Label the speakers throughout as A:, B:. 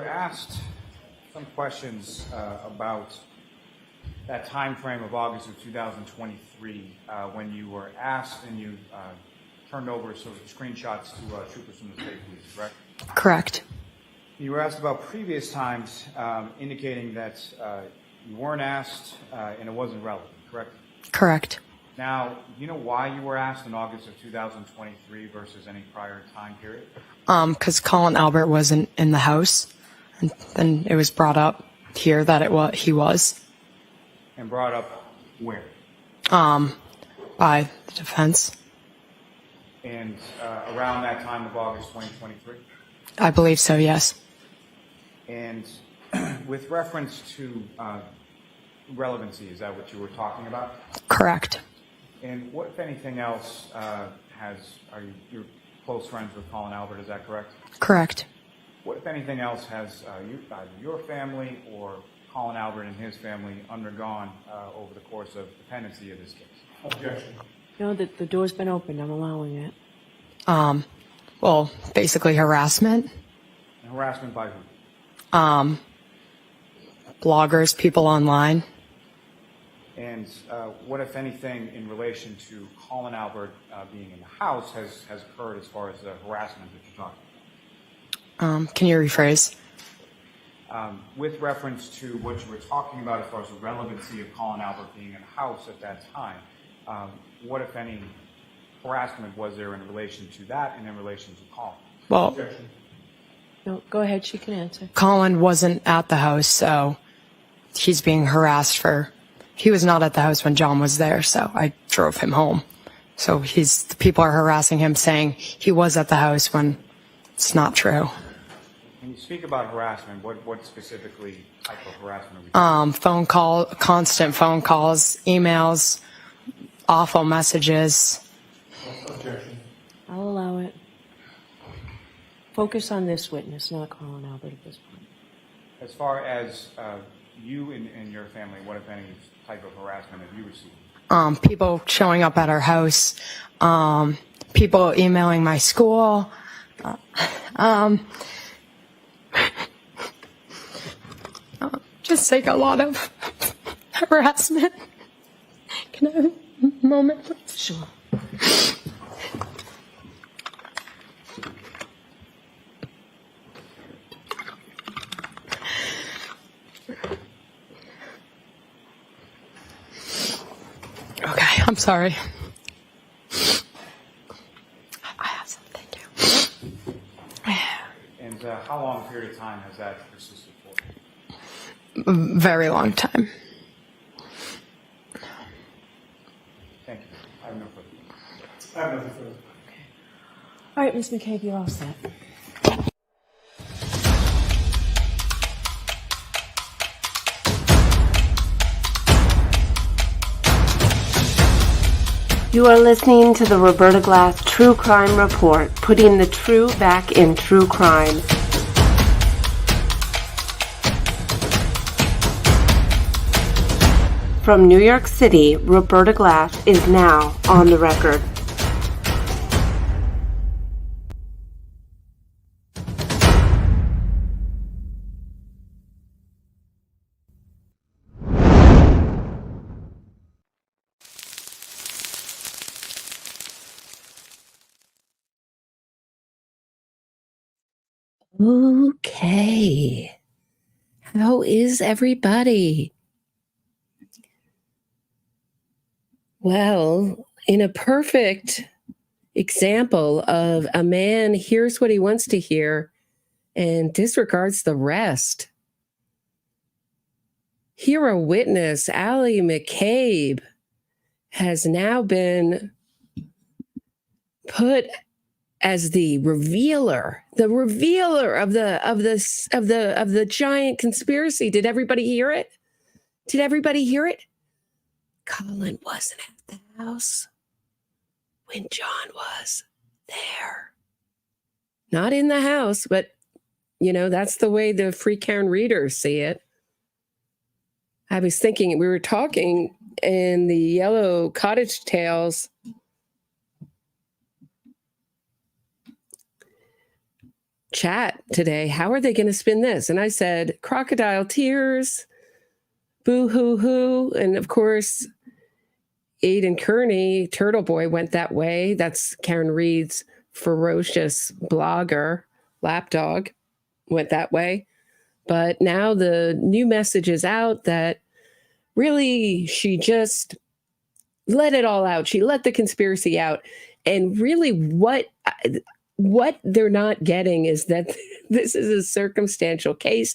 A: were asked some questions about that time frame of August of 2023 when you were asked and you turned over sort of screenshots to troopers from the state police, correct?
B: Correct.
A: You were asked about previous times indicating that you weren't asked and it wasn't relevant, correct?
B: Correct.
A: Now, do you know why you were asked in August of 2023 versus any prior time period?
B: Because Colin Albert wasn't in the house, and then it was brought up here that he was.
A: And brought up where?
B: By the defense.
A: And around that time of August 2023?
B: I believe so, yes.
A: And with reference to relevancy, is that what you were talking about?
B: Correct.
A: And what, if anything else, you're close friends with Colin Albert, is that correct?
B: Correct.
A: What, if anything else, has either your family or Colin Albert and his family undergone over the course of the pendency of this case? Objection.
C: No, the door's been opened. I'm allowing it.
B: Well, basically harassment.
A: And harassment by who?
B: Bloggers, people online.
A: And what, if anything, in relation to Colin Albert being in the house has occurred as far as the harassment that you're talking about?
B: Can you rephrase?
A: With reference to what you were talking about as far as the relevancy of Colin Albert being in the house at that time, what, if any, harassment was there in relation to that and in relation to Colin?
B: Well,
A: Objection.
C: No, go ahead. She can answer.
B: Colin wasn't at the house, so he's being harassed he was not at the house when John was there, so I drove him home. So the people are harassing him saying he was at the house when it's not true.
A: When you speak about harassment, what specifically type of harassment are we talking about?
B: Constant phone calls, emails, awful messages.
A: Objection.
C: I'll allow it. Focus on this witness, not Colin Albert at this point.
A: As far as you and your family, what, if any, type of harassment have you received?
B: People showing up at our house, people emailing my school, just like a lot of harassment. Can I have a moment, please?
C: Sure.
B: Okay, I'm sorry. I have some, thank you.
A: And how long a period of time has that persisted for?
B: Very long time.
A: Thank you. I have no further questions.
D: I have nothing further.
C: All right, Ms. McCabe, you're all set.
E: You are listening to the Roberta Glass True Crime Report, putting the true back in true crime. From New York City, Roberta Glass is now on the record.
F: Okay. How is everybody? Well, in a perfect example of a man hears what he wants to hear and disregards the rest. Hero witness Allie McCabe has now been put as the revealer of the giant conspiracy. Did everybody hear it? Did everybody hear it? Colin wasn't at the house when John was there. Not in the house, but that's the way the Free Karen readers see it. I was thinking, we were talking in the Yellow Cottage Tales. chat today, how are they going to spin this? And I said, crocodile tears, boo hoo hoo. And of course, Aidan Kearney, Turtle Boy, went that way. That's Karen Reed's ferocious blogger, lapdog, went that way. But now the new message is out that really she just let it all out. She let the conspiracy out. And really what they're not getting is that this is a circumstantial case.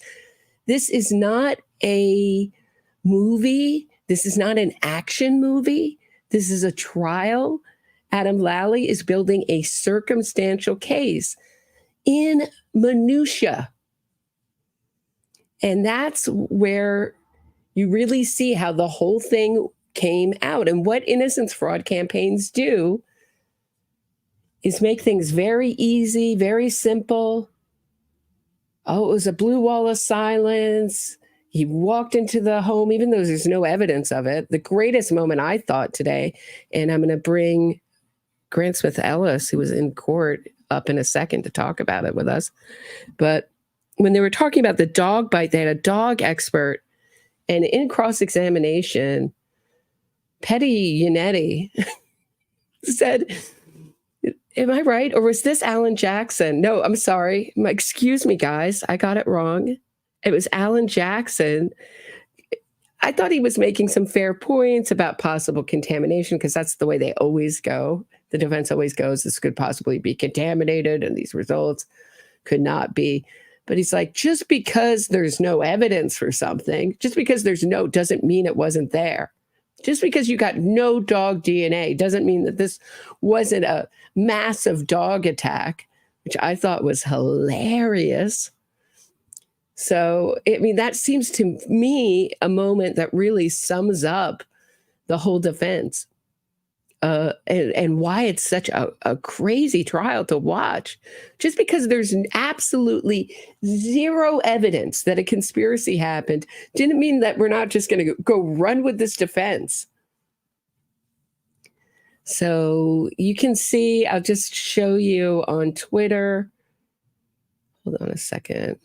F: This is not a movie. This is not an action movie. This is a trial. Adam Lally is building a circumstantial case in minutia. And that's where you really see how the whole thing came out. And what innocence fraud campaigns do is make things very easy, very simple. Oh, it was a blue wall of silence. He walked into the home, even though there's no evidence of it. The greatest moment I thought today, and I'm going to bring Grant Smith Ellis, who was in court, up in a second to talk about it with us. But when they were talking about the dog bite, they had a dog expert, and in cross-examination, Petty Yannetti said, am I right? Or was this Alan Jackson? No, I'm sorry. Excuse me, guys. I got it wrong. It was Alan Jackson. I thought he was making some fair points about possible contamination because that's the way they always go. The defense always goes, this could possibly be contaminated and these results could not be. But he's like, just because there's no evidence for something, just because there's no, doesn't mean it wasn't there. Just because you got no dog DNA doesn't mean that this wasn't a massive dog attack, which I thought was hilarious. So, I mean, that seems to me a moment that really sums up the whole defense and why it's such a crazy trial to watch. Just because there's absolutely zero evidence that a conspiracy happened didn't mean that we're not just going to go run with this defense. So you can see, I'll just show you on Twitter. Hold on a second.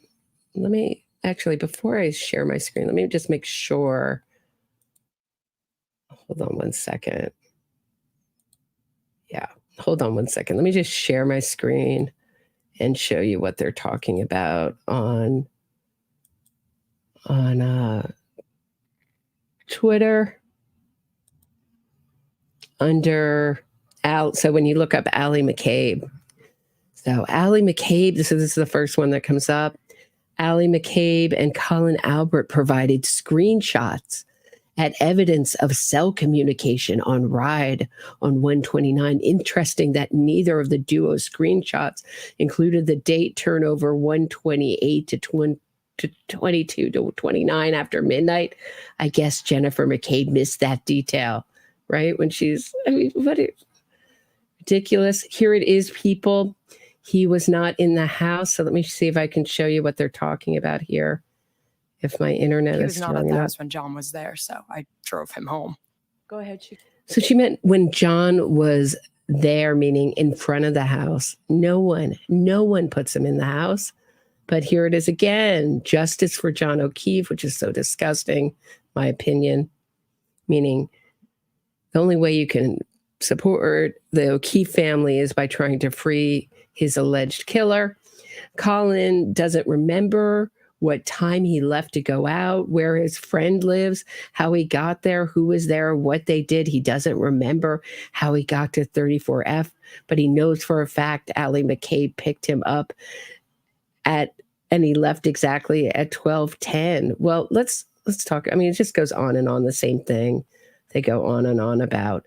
F: Let me actually, before I share my screen, let me just make sure. Hold on one second. Yeah, hold on one second. Let me just share my screen and show you what they're talking about on Twitter under Al. So when you look up Allie McCabe, so Allie McCabe, this is the first one that comes up. Allie McCabe and Colin Albert provided screenshots at evidence of cell communication on ride on 129. Interesting that neither of the duo's screenshots included the date turnover 128 to 22 to 29 after midnight. I guess Jennifer McCabe missed that detail, right? When she's, I mean, ridiculous. Here it is, people. He was not in the house. So let me see if I can show you what they're talking about here. If my internet
B: He
F: is
B: was not at the house when John was there, so I drove him home.
C: Go ahead.
F: So she meant when John was there, meaning in front of the house. No one puts him in the house. But here it is again. Justice for John O'Keefe, which is so disgusting, my opinion. Meaning the only way you can support the O'Keefe family is by trying to free his alleged killer. Colin doesn't remember what time he left to go out, where his friend lives, how he got there, who was there, what they did. He doesn't remember how he got to 34F, but he knows for a fact Allie McCabe picked him up and he left exactly at 12:10. Well, let's talk. I mean, it just goes on and on, the same thing. They go on and on about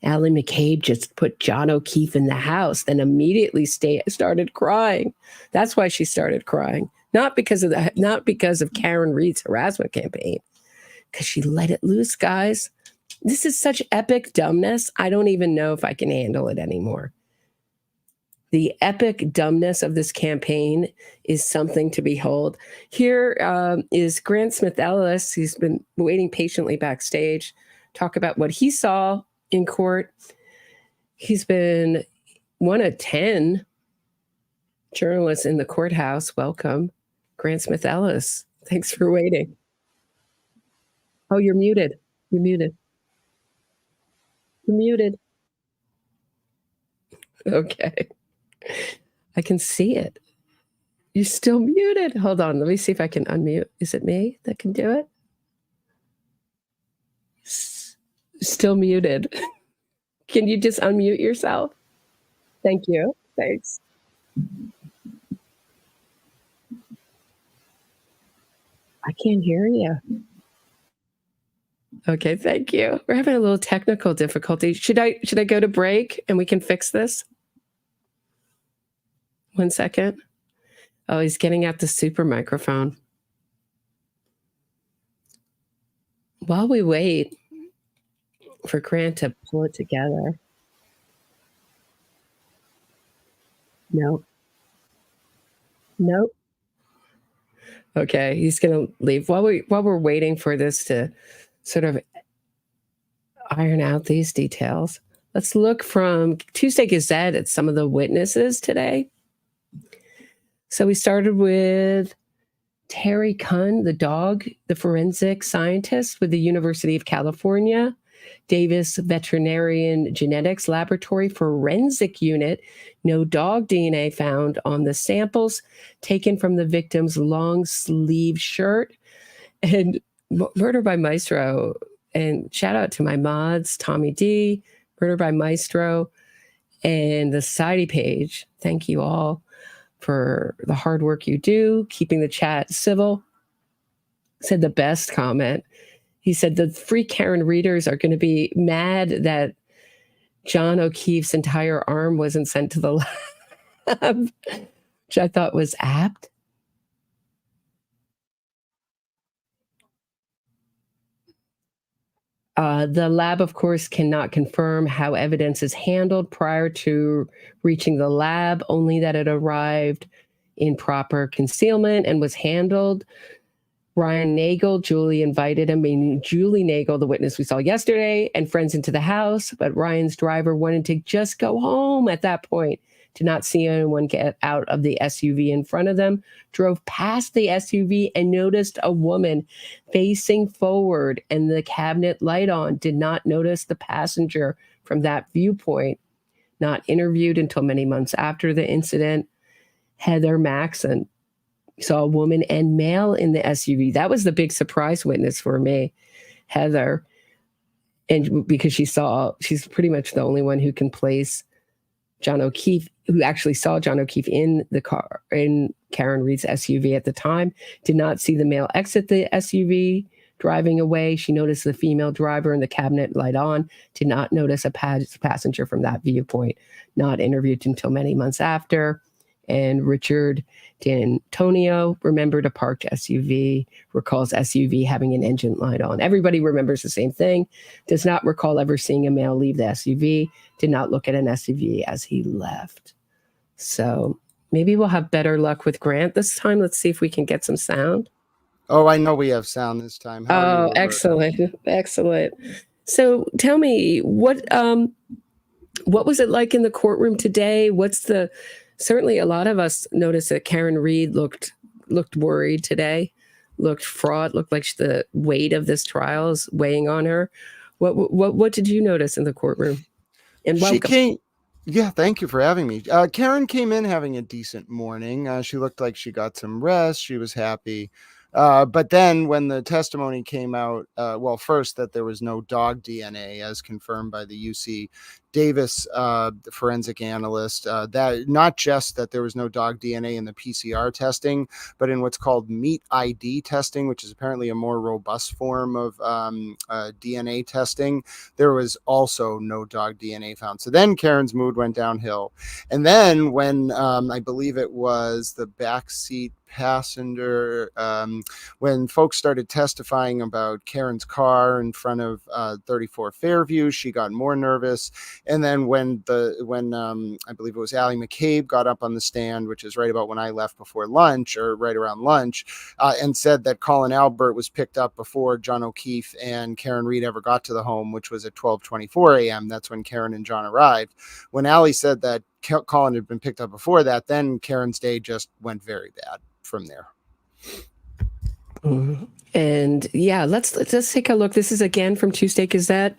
F: Allie McCabe just put John O'Keefe in the house, then immediately started crying. That's why she started crying. Not because of Karen Reed's harassment campaign, because she let it loose, guys. This is such epic dumbness. I don't even know if I can handle it anymore. The epic dumbness of this campaign is something to behold. Here is Grant Smith Ellis. He's been waiting patiently backstage, talk about what he saw in court. He's been 1 of 10 journalist in the courthouse. Welcome, Grant Smith Ellis. Thanks for waiting. Oh, you're muted. You're muted. You're muted. Okay. I can see it. You're still muted. Hold on. Let me see if I can unmute. Is it me that can do it? Still muted. Can you just unmute yourself? Thank you. Thanks. I can't hear you. Okay, thank you. We're having a little technical difficulty. Should I go to break and we can fix this? 1 second. Oh, he's getting out the super microphone. While we wait for Grant to pull it together. Nope. Okay, he's gonna leave while we're waiting for this to sort of iron out these details. Let's look from Tuesday Gazette at some of the witnesses today. So we started with Terry Kunn, the forensic scientist with the University of California, Davis Veterinarian Genetics Laboratory Forensic Unit. No dog DNA found on the samples taken from the victim's long sleeve shirt. And Murder by Maestro, and shout out to my mods, Tommy D, Murder by Maestro, and the Society page. Thank you all for the hard work you do, keeping the chat civil. Said the best comment. He said the free Karen readers are going to be mad that John O'Keefe's entire arm wasn't sent to the lab, which I thought was apt. The lab, of course, cannot confirm how evidence is handled prior to reaching the lab, only that it arrived in proper concealment and was handled. Ryan Nagel, Julie invited him, meaning Julie Nagel, the witness we saw yesterday, and friends into the house, but Ryan's driver wanted to just go home at that point. Did not see anyone get out of the SUV in front of them, drove past the SUV and noticed a woman facing forward and the cabinet light on, did not notice the passenger from that viewpoint, not interviewed until many months after the incident. Heather Maxon saw a woman and male in the SUV. That was the big surprise witness for me, Heather. And because she's pretty much the only one who can place John O'Keefe, who actually saw John O'Keefe in the car, in Karen Reed's SUV at the time, did not see the male exit the SUV driving away. She noticed the female driver and the cabinet light on, did not notice a passenger from that viewpoint, not interviewed until many months after. And Richard D'Antonio remembered a parked SUV, recalls SUV having an engine light on. Everybody remembers the same thing, does not recall ever seeing a male leave the SUV, did not look at an SUV as he left. So maybe we'll have better luck with Grant this time. Let's see if we can get some sound.
D: Oh, I know we have sound this time. How are you,
F: excellent. Excellent. So tell me, what was it like in the courtroom today? Certainly a lot of us noticed that Karen Reed looked worried today, looked fraught, looked like the weight of this trial is weighing on her. What did you notice in the courtroom? And welcome.
D: Yeah, thank you for having me. Karen came in having a decent morning. She looked like she got some rest. She was happy. But then when the testimony came out, first that there was no dog DNA as confirmed by the UC Davis forensic analyst, that not just that there was no dog DNA in the PCR testing, but in what's called meat ID testing, which is apparently a more robust form of DNA testing, there was also no dog DNA found. So then Karen's mood went downhill. And then when I believe it was the backseat passenger, when folks started testifying about Karen's car in front of 34 Fairview, she got more nervous. And then when I believe it was Allie McCabe got up on the stand, which is right about when I left before lunch or right around lunch, and said that Colin Albert was picked up before John O'Keefe and Karen Reed ever got to the home, which was at 12:24 a.m. That's when Karen and John arrived. When Allie said that Colin had been picked up before that, then Karen's day just went very bad from there.
F: Mm-hmm. And yeah, let's take a look. This is again from Tuesday Gazette.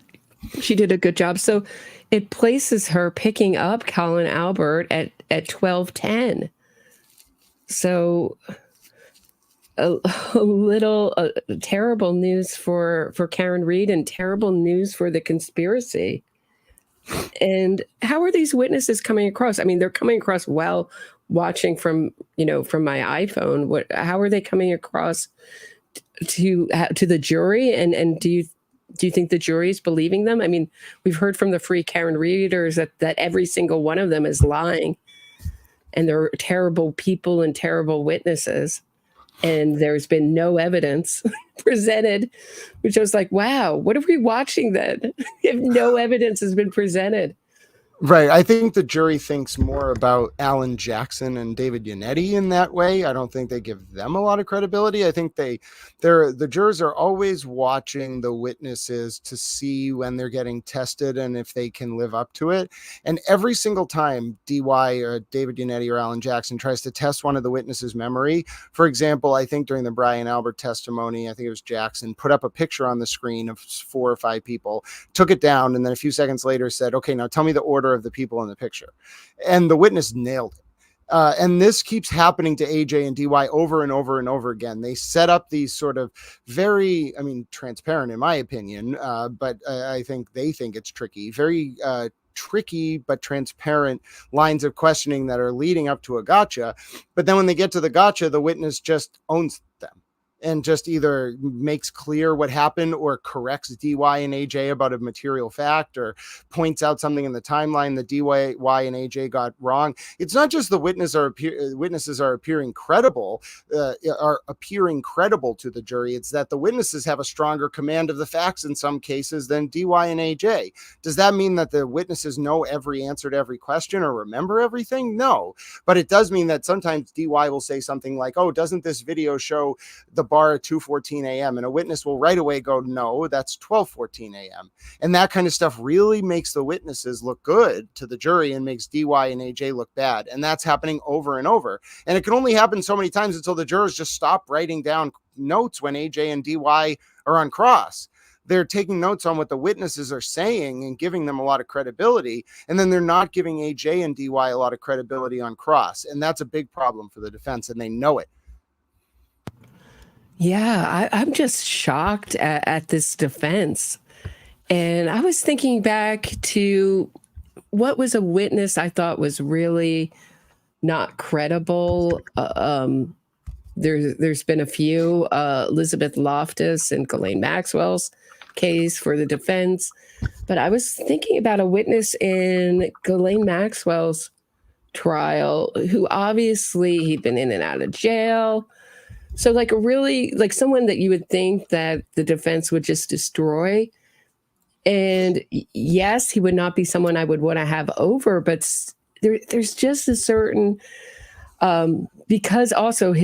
F: She did a good job. So it places her picking up Colin Albert at 12:10. So a little terrible news for Karen Reed and terrible news for the conspiracy. And how are these witnesses coming across? I mean, they're coming across well watching from my iPhone. How are they coming across to the jury? And do you think the jury is believing them? I mean, we've heard from the Free Karen readers that every single one of them is lying, and they're terrible people and terrible witnesses. And there's been no evidence presented, which I was like, wow, what are we watching then if no evidence has been presented?
D: Right. I think the jury thinks more about Alan Jackson and David Yannetti in that way. I don't think they give them a lot of credibility. I think the jurors are always watching the witnesses to see when they're getting tested and if they can live up to it. And every single time DY or David Yannetti or Alan Jackson tries to test one of the witnesses' memory, for example, I think during the Brian Albert testimony, I think it was Jackson, put up a picture on the screen of 4 or 5 people, took it down, and then a few seconds later said, okay, now tell me the order of the people in the picture. And the witness nailed it. And this keeps happening to AJ and DY over and over and over again. They set up these sort of very, transparent in my opinion, but I think they think it's tricky, very tricky but transparent lines of questioning that are leading up to a gotcha. But then when they get to the gotcha, the witness just owns them and just either makes clear what happened or corrects DY and AJ about a material fact or points out something in the timeline that DY and AJ got wrong. It's not just the witnesses are appearing credible to the jury. It's that the witnesses have a stronger command of the facts in some cases than DY and AJ. Does that mean that the witnesses know every answer to every question or remember everything? No, but it does mean that sometimes DY will say something like, oh, doesn't this video show the bar at 2:14 a.m. and a witness will right away go, no, that's 12:14 a.m. And that kind of stuff really makes the witnesses look good to the jury and makes DY and AJ look bad. And that's happening over and over. And it can only happen so many times until the jurors just stop writing down notes when AJ and DY are on cross. They're taking notes on what the witnesses are saying and giving them a lot of credibility. And then they're not giving AJ and DY a lot of credibility on cross. And that's a big problem for the defense, and they know it.
F: Yeah, I'm just shocked at this defense. And I was thinking back to what was a witness I thought was really not credible. There's been a few, Elizabeth Loftus and Ghislaine Maxwell's case for the defense. But I was thinking about a witness in Ghislaine Maxwell's trial who obviously he'd been in and out of jail. So really someone that you would think that the defense would just destroy. And yes, he would not be someone I would want to have over, but there's just a certain, because also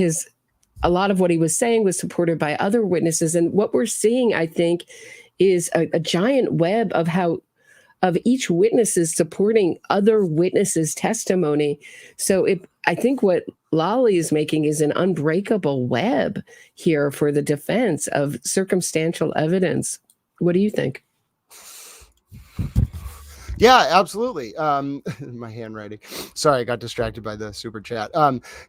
F: a lot of what he was saying was supported by other witnesses. And what we're seeing, I think, is a giant web of each witness is supporting other witnesses' testimony. So I think what Lolly is making is an unbreakable web here for the defense of circumstantial evidence. What do you think?
D: Yeah, absolutely. My handwriting. Sorry, I got distracted by the super chat.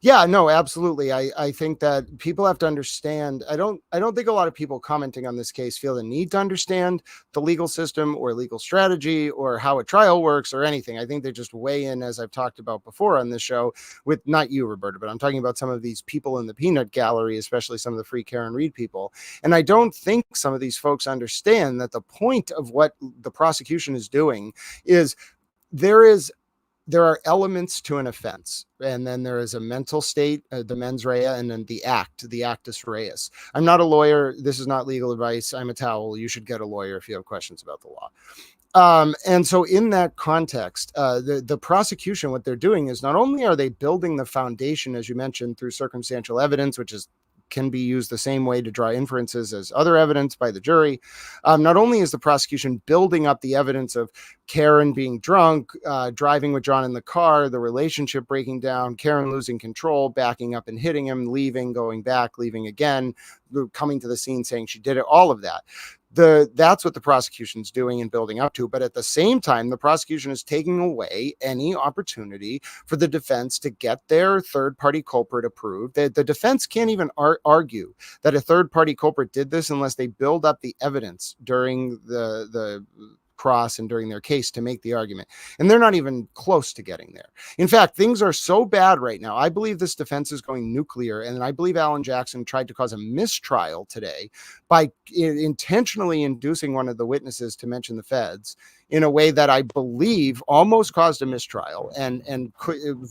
D: Yeah, no, absolutely. I think that people have to understand. I don't think a lot of people commenting on this case feel the need to understand the legal system or legal strategy or how a trial works or anything. I think they just weigh in, as I've talked about before on this show, with not you, Roberta, but I'm talking about some of these people in the peanut gallery, especially some of the Free Karen Reed people. And I don't think some of these folks understand that the point of what the prosecution is doing is there are elements to an offense, and then there is a mental state, the mens rea, and then the actus reus. I'm not a lawyer. This is not legal advice. I'm a towel. You should get a lawyer if you have questions about the law. And so in that context, the prosecution, what they're doing is not only are they building the foundation, as you mentioned, through circumstantial evidence, which can be used the same way to draw inferences as other evidence by the jury. Not only is the prosecution building up the evidence of Karen being drunk, driving with John in the car, the relationship breaking down, Karen losing control, backing up and hitting him, leaving, going back, leaving again, coming to the scene saying she did it, all of that. That's what the prosecution's doing and building up to. But at the same time, the prosecution is taking away any opportunity for the defense to get their third-party culprit approved. The defense can't even argue that a third-party culprit did this unless they build up the evidence during the cross and during their case to make the argument. And they're not even close to getting there. In fact, things are so bad right now. I believe this defense is going nuclear. And I believe Alan Jackson tried to cause a mistrial today by intentionally inducing one of the witnesses to mention the feds in a way that I believe almost caused a mistrial and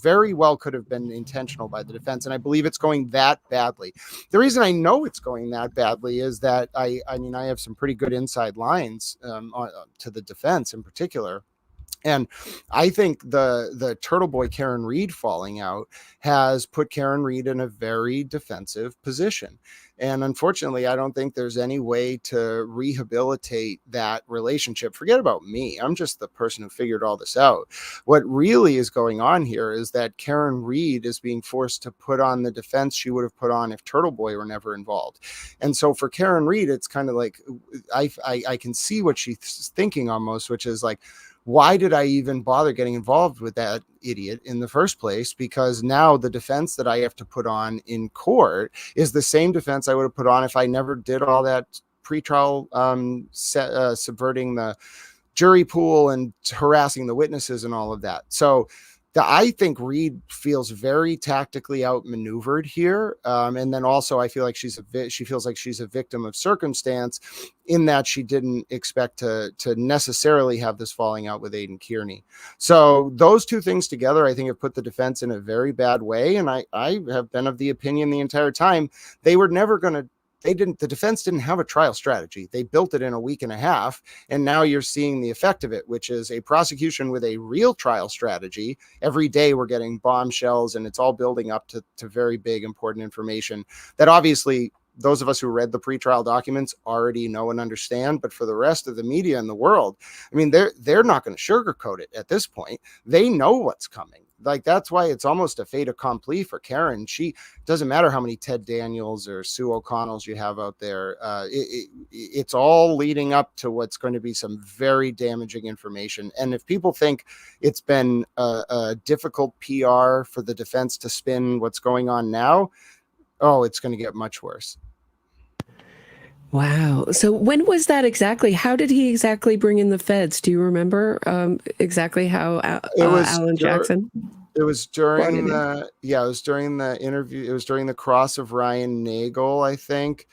D: very well could have been intentional by the defense. And I believe it's going that badly. The reason I know it's going that badly is that I have some pretty good inside lines to the defense in particular. And I think the Turtle Boy Karen Reed falling out has put Karen Reed in a very defensive position. And unfortunately, I don't think there's any way to rehabilitate that relationship. Forget about me. I'm just the person who figured all this out. What really is going on here is that Karen Reed is being forced to put on the defense she would have put on if Turtle Boy were never involved. And so for Karen Reed, it's kind of like, I can see what she's thinking almost, which is like, why did I even bother getting involved with that idiot in the first place? Because now the defense that I have to put on in court is the same defense I would have put on if I never did all that pretrial subverting the jury pool and harassing the witnesses and all of that. So I think Reed feels very tactically outmaneuvered here. And then also I feel like she feels like she's a victim of circumstance in that she didn't expect to necessarily have this falling out with Aidan Kearney. So those two things together, I think have put the defense in a very bad way. And I have been of the opinion the entire time, the defense didn't have a trial strategy. They built it in a week and a half. And now you're seeing the effect of it, which is a prosecution with a real trial strategy. Every day we're getting bombshells and it's all building up to very big, important information that obviously those of us who read the pretrial documents already know and understand. But for the rest of the media in the world, I mean, they're not going to sugarcoat it at this point. They know what's coming. Like, that's why it's almost a fait accompli for Karen. She doesn't matter how many Ted Daniels or Sue O'Connells you have out there. It's all leading up to what's going to be some very damaging information. And if people think it's been a difficult PR for the defense to spin what's going on now, it's going to get much worse.
F: Wow. So when was that exactly? How did he exactly bring in the feds? Do you remember exactly how Alan Jackson?
D: It was during the interview. It was during the cross of Ryan Nagel, I think.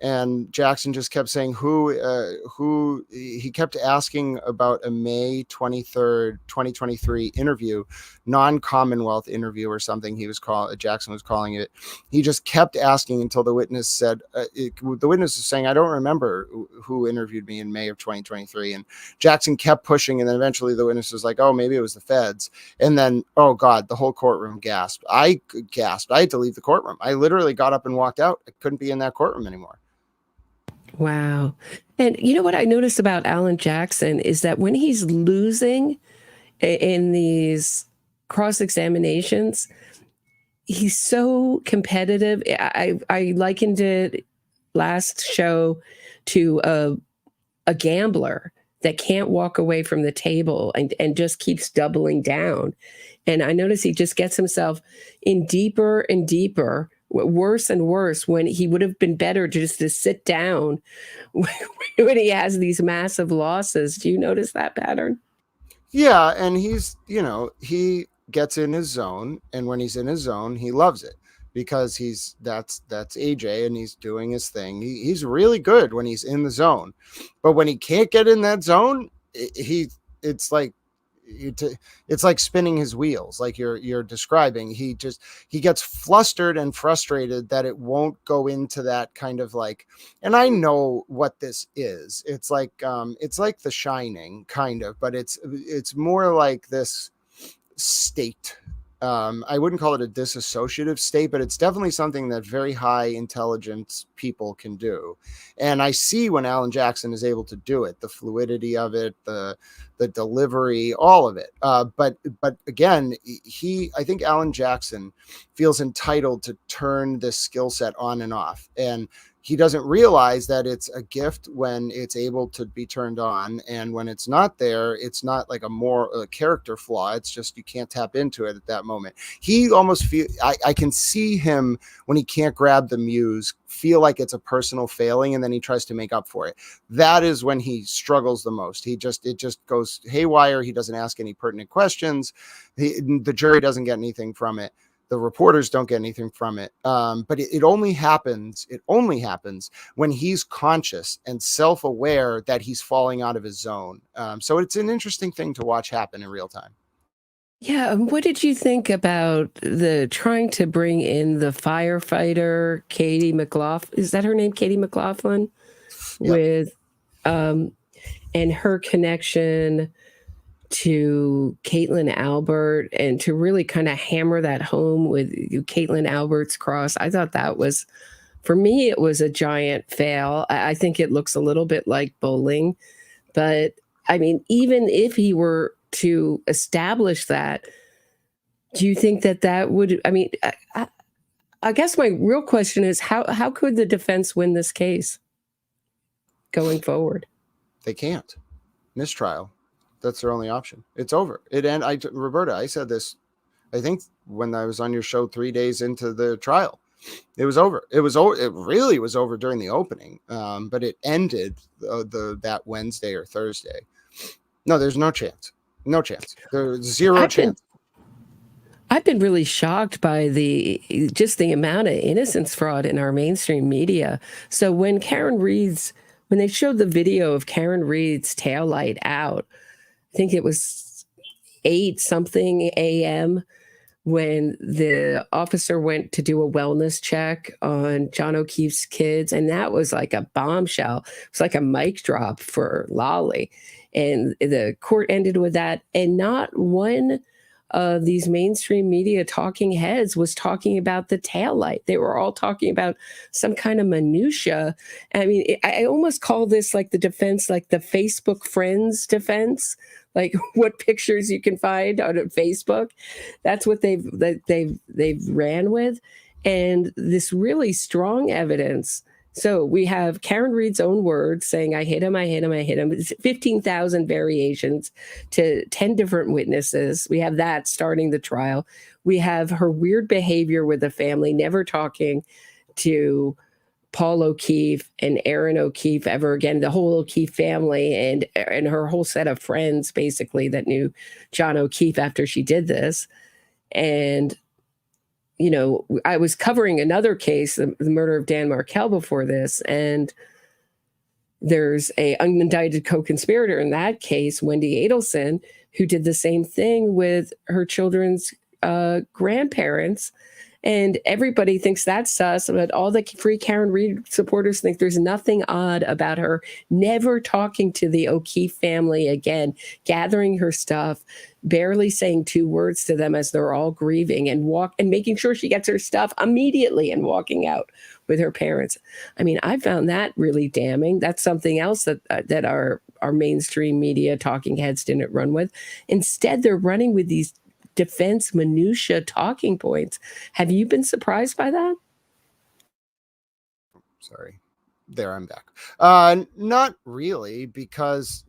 D: And Jackson just kept saying who he kept asking about a May 23rd, 2023 interview, non-Commonwealth interview or something Jackson was calling it. He just kept asking until the witness said, the witness is saying, I don't remember who interviewed me in May of 2023. And Jackson kept pushing. And then eventually the witness was like, maybe it was the feds. And then, oh God, the whole courtroom gasped. I gasped. I had to leave the courtroom. I literally got up and walked out. I couldn't be in that courtroom anymore.
F: Wow. And you know what I noticed about Alan Jackson is that when he's losing in these cross-examinations, he's so competitive. I likened it last show to a gambler that can't walk away from the table and just keeps doubling down. And I notice he just gets himself in deeper and deeper, worse and worse, when he would have been better just to sit down when he has these massive losses. Do you notice that pattern?
D: Yeah. And he gets in his zone, and when he's in his zone, he loves it because that's AJ and he's doing his thing. He's really good when he's in the zone, but when he can't get in that zone, it's like it's like spinning his wheels, like you're describing. He gets flustered and frustrated that it won't go into that kind of like, and I know what this is. It's like The Shining kind of, but it's more like this state. I wouldn't call it a disassociative state, but it's definitely something that very high intelligence people can do. And I see when Alan Jackson is able to do it, the fluidity of it, the delivery, all of it. But again, I think Alan Jackson feels entitled to turn this skill set on and off. And he doesn't realize that it's a gift when it's able to be turned on, and when it's not there, it's not like a character flaw. It's just you can't tap into it at that moment. He almost I can see him when he can't grab the muse, feel like it's a personal failing, and then he tries to make up for it. That is when he struggles the most. It just goes haywire. He doesn't ask any pertinent questions. The jury doesn't get anything from it. The reporters don't get anything from it. But it only happens when he's conscious and self-aware that he's falling out of his zone. So it's an interesting thing to watch happen in real time.
F: Yeah. What did you think about the trying to bring in the firefighter, Katie McLaughlin? Is that her name? Katie McLaughlin? Yep. With, and her connection to Caitlin Albert, and to really kind of hammer that home with Caitlin Albert's cross. I thought that was, for me, it was a giant fail. I think it looks a little bit like bowling, but I mean, even if he were to establish that, do you think that would, I mean, I guess my real question is how could the defense win this case going forward?
D: They can't. Mistrial. That's their only option. It's over. Roberta, I said this, I think when I was on your show 3 days into the trial, it was over. It really was over during the opening. But it ended that Wednesday or Thursday. No, there's no chance. No chance. There's zero chance.
F: I've been really shocked by the amount of innocence fraud in our mainstream media. So when they showed the video of Karen Reed's taillight out, I think it was 8-something a.m. when the officer went to do a wellness check on John O'Keefe's kids. And that was like a bombshell. It was like a mic drop for Lolly. And the court ended with that. And not one of these mainstream media talking heads was talking about the taillight. They were all talking about some kind of minutia. I mean, I almost call this like the defense, like the Facebook friends defense, like what pictures you can find on Facebook. That's what they've ran with. And this really strong evidence. So we have Karen Reed's own words saying, I hit him. It's 15,000 variations to 10 different witnesses. We have that starting the trial. We have her weird behavior with the family, never talking to Paul O'Keefe and Aaron O'Keefe ever again, the whole O'Keefe family and her whole set of friends, basically, that knew John O'Keefe after she did this. And you know, I was covering another case, the murder of Dan Markell, before this, and there's a unindicted co-conspirator in that case, Wendy Adelson, who did the same thing with her children's grandparents. And everybody thinks that's sus, but all the Free Karen Reed supporters think there's nothing odd about her never talking to the O'Keefe family again, gathering her stuff, barely saying 2 words to them as they're all grieving, and making sure she gets her stuff immediately and walking out with her parents. I mean, I found that really damning. That's something else that our mainstream media talking heads didn't run with. Instead, they're running with these defense minutia talking points. Have you been surprised by that?
D: Sorry. There, I'm back. Not really, because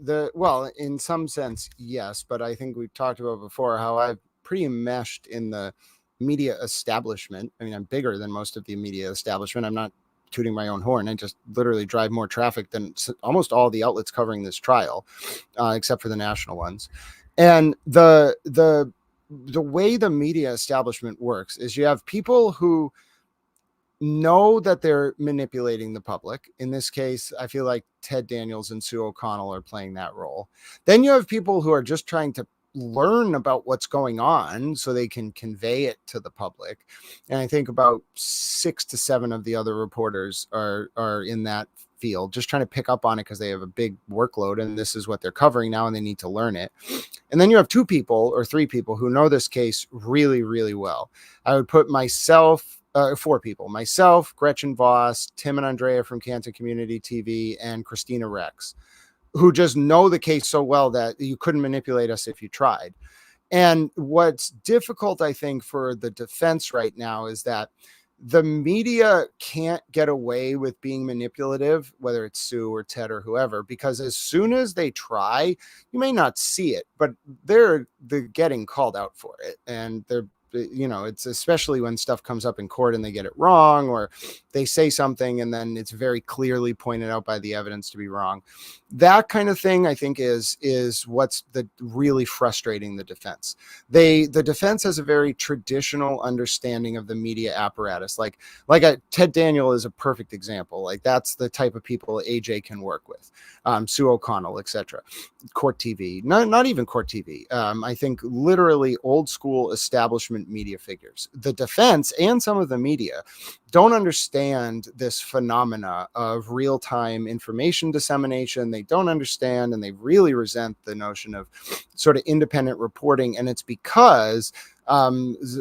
D: in some sense, yes, but I think we've talked about before how I've pretty enmeshed in the media establishment. I mean, I'm bigger than most of the media establishment. I'm not tooting my own horn. I just literally drive more traffic than almost all the outlets covering this trial, except for the national ones. And the way the media establishment works is you have people who know that they're manipulating the public. In this case, I feel like Ted Daniels and Sue O'Connell are playing that role. Then you have people who are just trying to learn about what's going on so they can convey it to the public. And I think about 6 to 7 of the other reporters are in that field, just trying to pick up on it because they have a big workload and this is what they're covering now and they need to learn it. And then you have 2 people or 3 people who know this case really, really well. I would put myself, 4 people, myself, Gretchen Voss, Tim and Andrea from Canton Community TV, and Christina Rex, who just know the case so well that you couldn't manipulate us if you tried. And what's difficult, I think, for the defense right now is that the media can't get away with being manipulative, whether it's Sue or Ted or whoever, because as soon as they try, you may not see it, but they're getting called out for it. And they're, it's especially when stuff comes up in court and they get it wrong, or they say something and then it's very clearly pointed out by the evidence to be wrong. That kind of thing, I think, is what's really frustrating the defense. The defense has a very traditional understanding of the media apparatus. Like Ted Daniel is a perfect example. Like that's the type of people AJ can work with. Sue O'Connell, etc. Court TV, not even Court TV. I think literally old school establishment media figures. The defense and some of the media don't understand this phenomena of real-time information dissemination. They don't understand, and they really resent the notion of sort of independent reporting. And it's because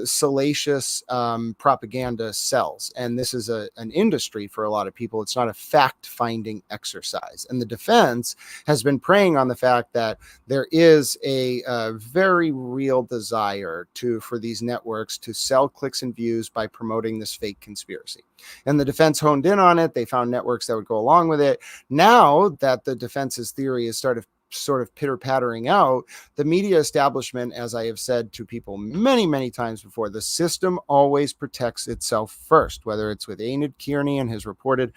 D: salacious propaganda sells. And this is an industry for a lot of people. It's not a fact-finding exercise. And the defense has been preying on the fact that there is a very real desire for these networks to sell clicks and views by promoting this fake conspiracy. And the defense honed in on it. They found networks that would go along with it. Now that the defense's theory is sort of pitter-pattering out, the media establishment, as I have said to people many, many times before, the system always protects itself first, whether it's with Enid Kearney and his reported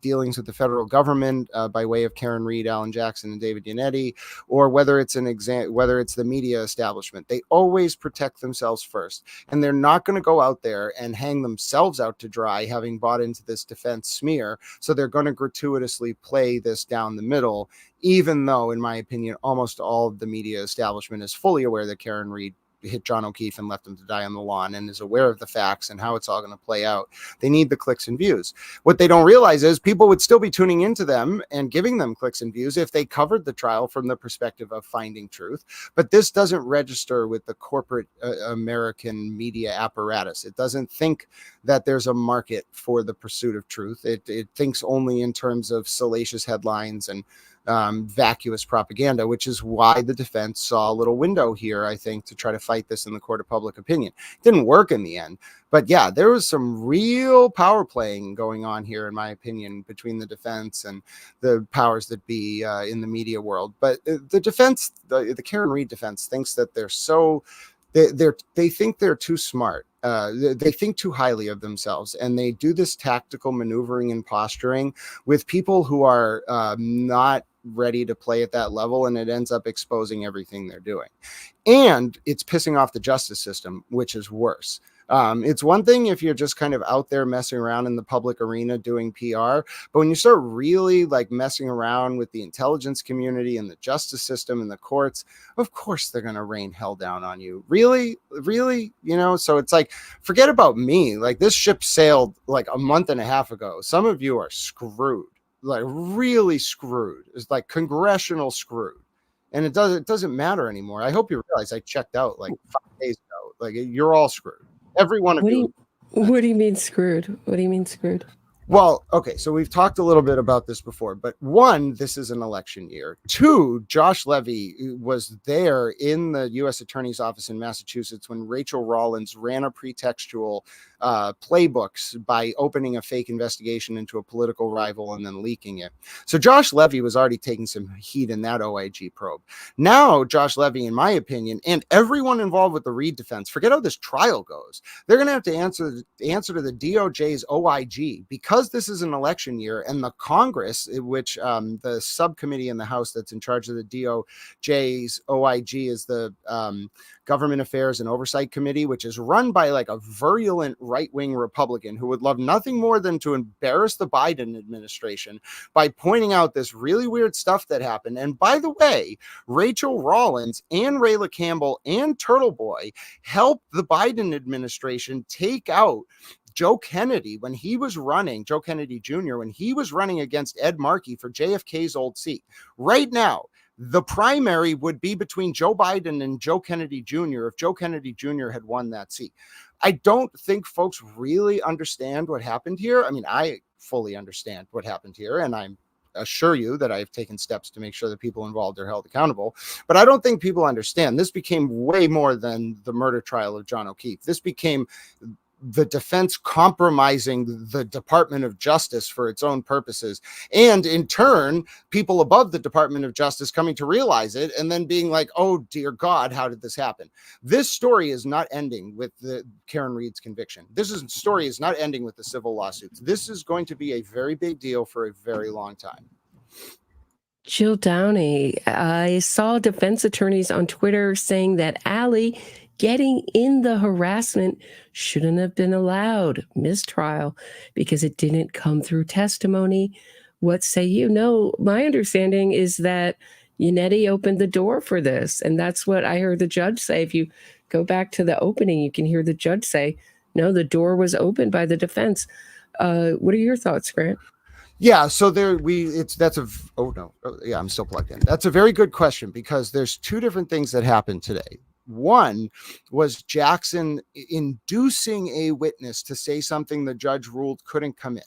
D: dealings with the federal government by way of Karen Reed, Alan Jackson, and David Yannetti, or whether it's the media establishment. They always protect themselves first, and they're not going to go out there and hang themselves out to dry, having bought into this defense smear. So they're going to gratuitously play this down the middle, even though, in my opinion, almost all of the media establishment is fully aware that Karen Reed hit John O'Keefe and left him to die on the lawn and is aware of the facts and how it's all going to play out. They need the clicks and views. What they don't realize is people would still be tuning into them and giving them clicks and views if they covered the trial from the perspective of finding truth. But this doesn't register with the corporate American media apparatus. It doesn't think that there's a market for the pursuit of truth. It thinks only in terms of salacious headlines and vacuous propaganda, which is why the defense saw a little window here, I think, to try to fight this in the court of public opinion. It didn't work in the end, but yeah, there was some real power playing going on here, in my opinion, between the defense and the powers that be in the media world. But the defense, the Karen Reed defense, thinks that they think they're too smart. They think too highly of themselves, and they do this tactical maneuvering and posturing with people who are not ready to play at that level, and it ends up exposing everything they're doing. And it's pissing off the justice system, which is worse. It's one thing if you're just kind of out there messing around in the public arena doing PR, but when you start really like messing around with the intelligence community and the justice system and the courts, of course they're going to rain hell down on you. Really? So it's like, forget about me. Like, this ship sailed like a month and a half ago. Some of you are screwed, like really screwed. It's like congressional screwed. And it doesn't matter anymore. I hope you realize I checked out like 5 days ago. Like, you're all screwed. Every one of you.
F: What do you mean screwed? What do you mean screwed?
D: Well, okay, so we've talked a little bit about this before, but 1, this is an election year. 2, Josh Levy was there in the U.S. Attorney's Office in Massachusetts when Rachel Rollins ran a pretextual playbooks by opening a fake investigation into a political rival and then leaking it. So Josh Levy was already taking some heat in that OIG probe. Now, Josh Levy, in my opinion, and everyone involved with the Reed defense, forget how this trial goes. They're going to have to answer to the DOJ's OIG because because this is an election year and the Congress, which the subcommittee in the House that's in charge of the DOJ's OIG is the Government Affairs and Oversight Committee, which is run by like a virulent right-wing Republican who would love nothing more than to embarrass the Biden administration by pointing out this really weird stuff that happened. And by the way, Rachel Rollins and Rayla Campbell and Turtle Boy helped the Biden administration take out Joe Kennedy when he was running, Joe Kennedy Jr., when he was running against Ed Markey for JFK's old seat. Right now, the primary would be between Joe Biden and Joe Kennedy Jr. if Joe Kennedy Jr. had won that seat. I don't think folks really understand what happened here. I mean, I fully understand what happened here, and I'm assure you that I've taken steps to make sure that people involved are held accountable. But I don't think people understand. This became way more than the murder trial of John O'Keefe. This became the defense compromising the Department of Justice for its own purposes. And in turn, people above the Department of Justice coming to realize it and then being like, oh, dear God, how did this happen? This story is not ending with the Karen Reed's conviction. Story is not ending with the civil lawsuits. This is going to be a very big deal for a very long time.
F: Jill Downey, I saw defense attorneys on Twitter saying that Allie getting in the harassment shouldn't have been allowed, mistrial, because it didn't come through testimony. What say you? No, my understanding is that Yannetti opened the door for this. And that's what I heard the judge say. If you go back to the opening, you can hear the judge say, no, the door was opened by the defense. What are your thoughts, Grant?
D: Yeah, so I'm still plugged in. That's a very good question because there's two different things that happened today. One was Jackson inducing a witness to say something the judge ruled couldn't come in.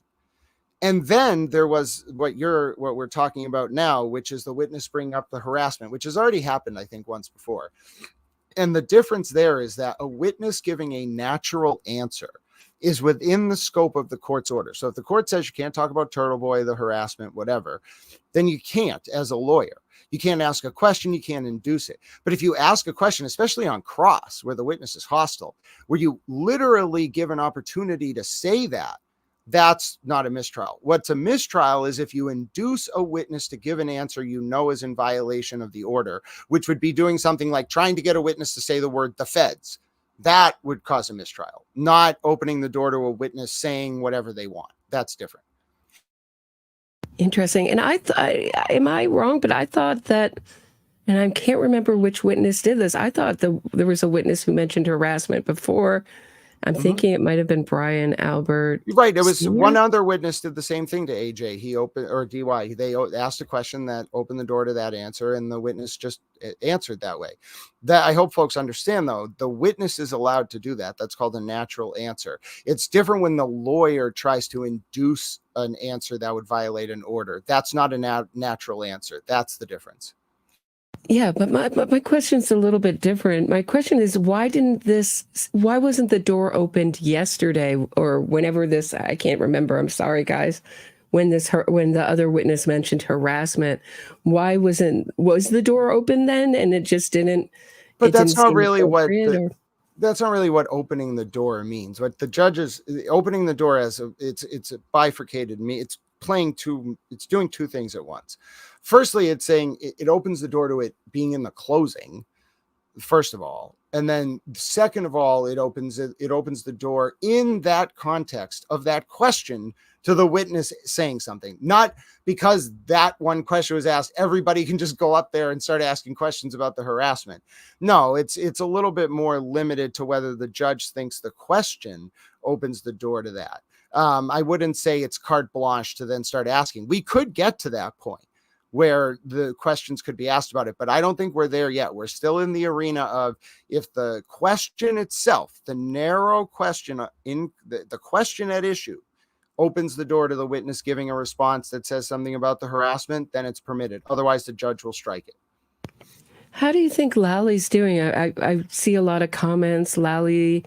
D: And then there was what we're talking about now, which is the witness bringing up the harassment, which has already happened, I think, once before. And the difference there is that a witness giving a natural answer is within the scope of the court's order. So if the court says you can't talk about Turtle Boy, the harassment, whatever, then you can't as a lawyer. You can't ask a question, you can't induce it. But if you ask a question, especially on cross, where the witness is hostile, where you literally give an opportunity to say that, that's not a mistrial. What's a mistrial is if you induce a witness to give an answer you know is in violation of the order, which would be doing something like trying to get a witness to say the word the feds. That would cause a mistrial, not opening the door to a witness saying whatever they want. That's different.
F: Interesting. And am I wrong? But I thought that, and I can't remember which witness did this. I thought there was a witness who mentioned harassment before. I'm thinking it might have been Brian Albert.
D: Right. It was
F: Sr.
D: one other witness did the same thing to AJ. He opened, or DY, they asked a question that opened the door to that answer, and the witness just answered that way. That I hope folks understand, though, the witness is allowed to do that. That's called a natural answer. It's different when the lawyer tries to induce an answer that would violate an order. That's not a natural answer. That's the difference.
F: Yeah, but my question's a little bit different. My question is, why wasn't the door opened yesterday or whenever this, I can't remember. I'm sorry, guys. When the other witness mentioned harassment, was the door open then? And it just didn't.
D: But that's not really that's not really what opening the door means. What the judge is opening the door as it's a bifurcated it's doing two things at once. Firstly, it's saying it opens the door to it being in the closing, first of all. And then second of all, it opens the door in that context of that question to the witness saying something. Not because that one question was asked, everybody can just go up there and start asking questions about the harassment. No, it's a little bit more limited to whether the judge thinks the question opens the door to that. I wouldn't say it's carte blanche to then start asking. We could get to that point where the questions could be asked about it, but I don't think we're there yet. We're still in the arena of if the question itself, the narrow question in the question at issue opens the door to the witness giving a response that says something about the harassment, then it's permitted. Otherwise, the judge will strike it.
F: How do you think Lally's doing? I see a lot of comments. Lally,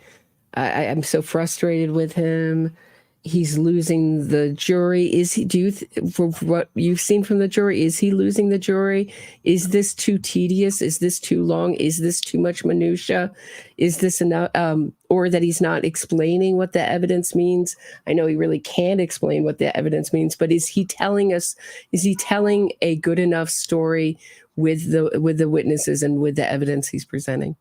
F: I'm so frustrated with him. he's losing the jury. Is he, for what you've seen from the jury, is he losing the jury? Is this too tedious? Is this too long? Is this too much minutia? Is this enough, or that he's not explaining what the evidence means? I know he really can't explain what the evidence means, but is he telling a good enough story with the witnesses and with the evidence he's presenting?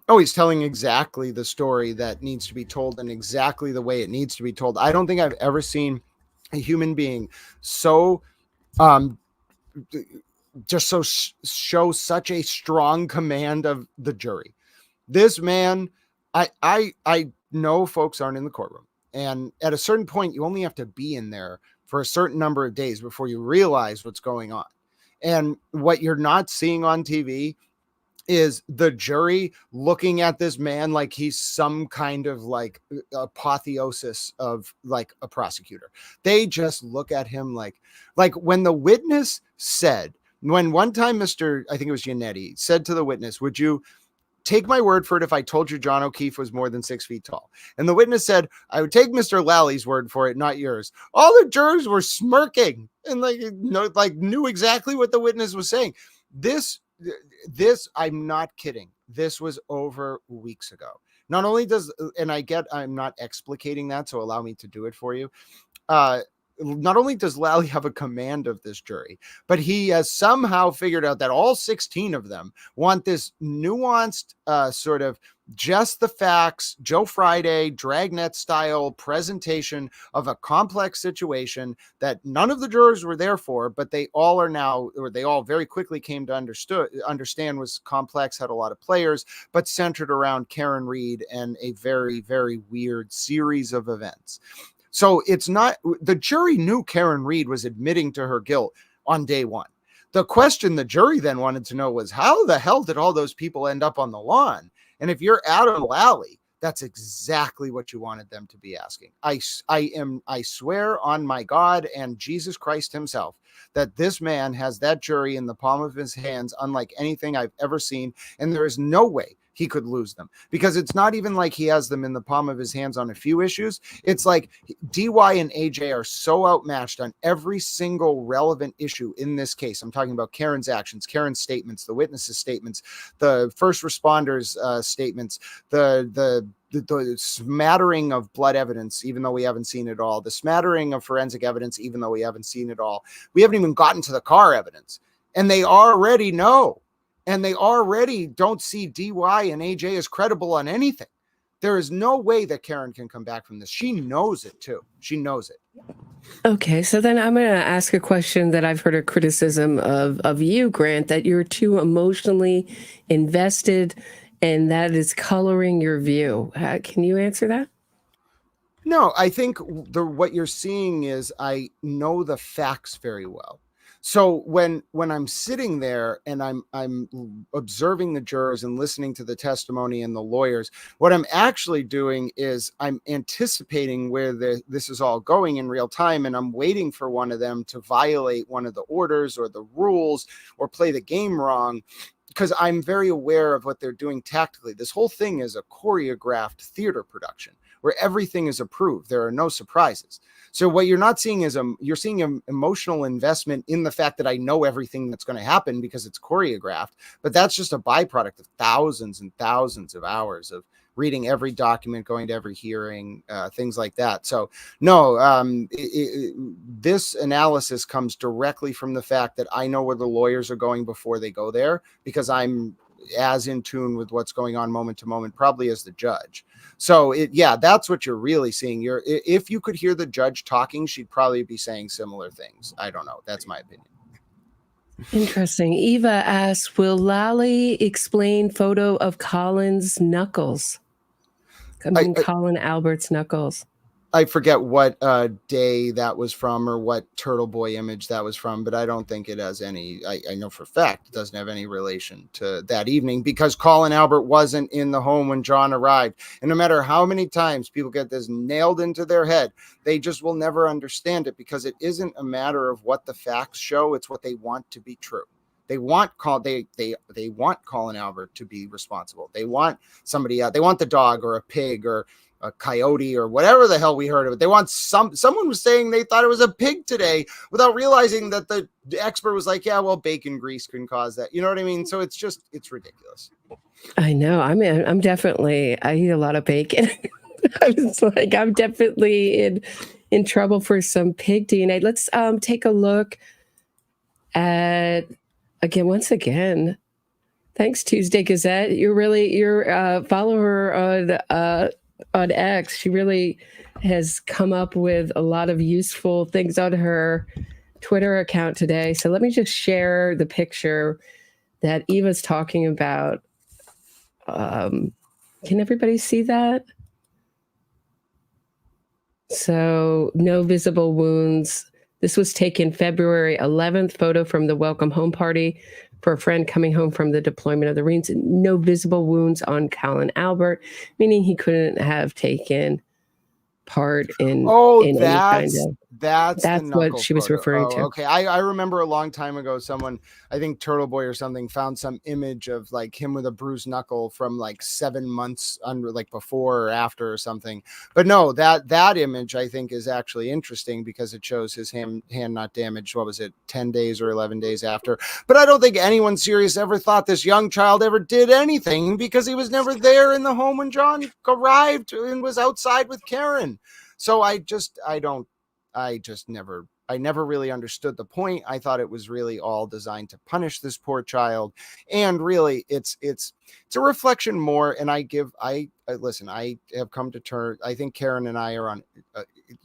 D: Oh, he's telling exactly the story that needs to be told and exactly the way it needs to be told. I don't think I've ever seen a human being so show such a strong command of the jury. This man, I know folks aren't in the courtroom, and at a certain point you only have to be in there for a certain number of days before you realize what's going on. And what you're not seeing on TV is the jury looking at this man like he's some kind of like apotheosis of like a prosecutor. They just look at him like when the witness said, when one time I think it was Yannetti said to the witness, would you take my word for it if I told you John O'Keefe was more than 6 feet tall? And the witness said, I would take Mr. Lally's word for it, not yours. All the jurors were smirking and knew exactly what the witness was saying. This, I'm not kidding. This was over weeks ago. Not only does, and I'm not explicating that, so allow me to do it for you. Not only does Lally have a command of this jury, but he has somehow figured out that all 16 of them want this nuanced sort of just the facts, Joe Friday, Dragnet style presentation of a complex situation that none of the jurors were there for, but they all are now, or they all very quickly came to understand was complex, had a lot of players, but centered around Karen Reed and a very, very weird series of events. So it's not, the jury knew Karen Reed was admitting to her guilt on day one. The question the jury then wanted to know was, how the hell did all those people end up on the lawn? And if you're Adam Lally, that's exactly what you wanted them to be asking. I swear on my God and Jesus Christ himself that this man has that jury in the palm of his hands, unlike anything I've ever seen. And there is no way he could lose them, because it's not even like he has them in the palm of his hands on a few issues. It's like DY and AJ are so outmatched on every single relevant issue in this case. I'm talking about Karen's actions, Karen's statements, the witnesses' statements, the first responders' statements, the smattering of blood evidence, even though we haven't seen it all, the smattering of forensic evidence, even though we haven't seen it all. We haven't even gotten to the car evidence, and they already know. And they already don't see DY and AJ as credible on anything. There is no way that Karen can come back from this. She knows it too. She knows it.
F: Okay, so then I'm going to ask a question that I've heard a criticism of you, Grant, that you're too emotionally invested and that is coloring your view. Can you answer that?
D: No, I think what you're seeing is I know the facts very well. So when I'm sitting there and I'm observing the jurors and listening to the testimony and the lawyers, what I'm actually doing is I'm anticipating where this is all going in real time, and I'm waiting for one of them to violate one of the orders or the rules or play the game wrong, because I'm very aware of what they're doing tactically. This whole thing is a choreographed theater production where everything is approved. There are no surprises. So what you're not seeing is you're seeing an emotional investment in the fact that I know everything that's going to happen because it's choreographed, but that's just a byproduct of thousands and thousands of hours of reading every document, going to every hearing, things like that. So no, this analysis comes directly from the fact that I know where the lawyers are going before they go there, because I'm as in tune with what's going on moment to moment, probably as the judge. So that's what you're really seeing. If you could hear the judge talking, she'd probably be saying similar things. I don't know. That's my opinion.
F: Interesting. Eva asks, will Lally explain photo of Colin's knuckles? Colin Albert's knuckles.
D: I forget what day that was from or what Turtle Boy image that was from, but I don't think it has any, I know for a fact it doesn't have any relation to that evening, because Colin Albert wasn't in the home when John arrived. And no matter how many times people get this nailed into their head, they just will never understand it, because it isn't a matter of what the facts show. It's what they want to be true. They want Colin Albert to be responsible. They want somebody else. They want the dog or a pig or a coyote or whatever the hell we heard of it. They want someone was saying they thought it was a pig today without realizing that the expert was like, yeah, well, bacon grease can cause that. You know what I mean? So it's ridiculous.
F: I know. I mean, I eat a lot of bacon. I was like, I'm definitely in trouble for some pig DNA. Let's take a look at once again. Thanks, Tuesday Gazette. Follow her on X. She really has come up with a lot of useful things on her Twitter account today. So let me just share the picture that Eva's talking about. Can everybody see that? So no visible wounds. This was taken February 11th, photo from the welcome home party for a friend coming home from the deployment of the Marines. No visible wounds on Colin Albert, meaning he couldn't have taken part in any kind of...
D: That's
F: what she was referring to.
D: Okay. I remember a long time ago, someone, I think Turtle Boy or something, found some image of like him with a bruised knuckle from like 7 months under, like before or after or something. But no, that image I think is actually interesting because it shows his hand not damaged. What was it, 10 days or 11 days after? But I don't think anyone serious ever thought this young child ever did anything because he was never there in the home when John arrived and was outside with Karen. So I never really understood the point. I thought it was really all designed to punish this poor child. And really it's a reflection more. And I have come to terms. I think Karen and I are on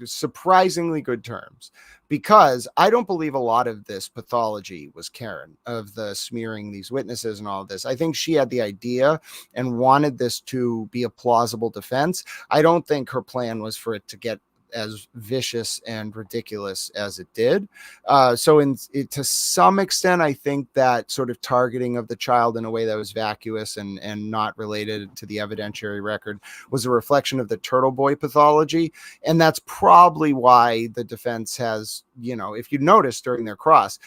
D: surprisingly good terms because I don't believe a lot of this pathology was Karen, of the smearing these witnesses and all of this. I think she had the idea and wanted this to be a plausible defense. I don't think her plan was for it to get as vicious and ridiculous as it did. So to some extent, I think that sort of targeting of the child in a way that was vacuous and not related to the evidentiary record was a reflection of the Turtle Boy pathology. And that's probably why the defense has, if you notice during their cross,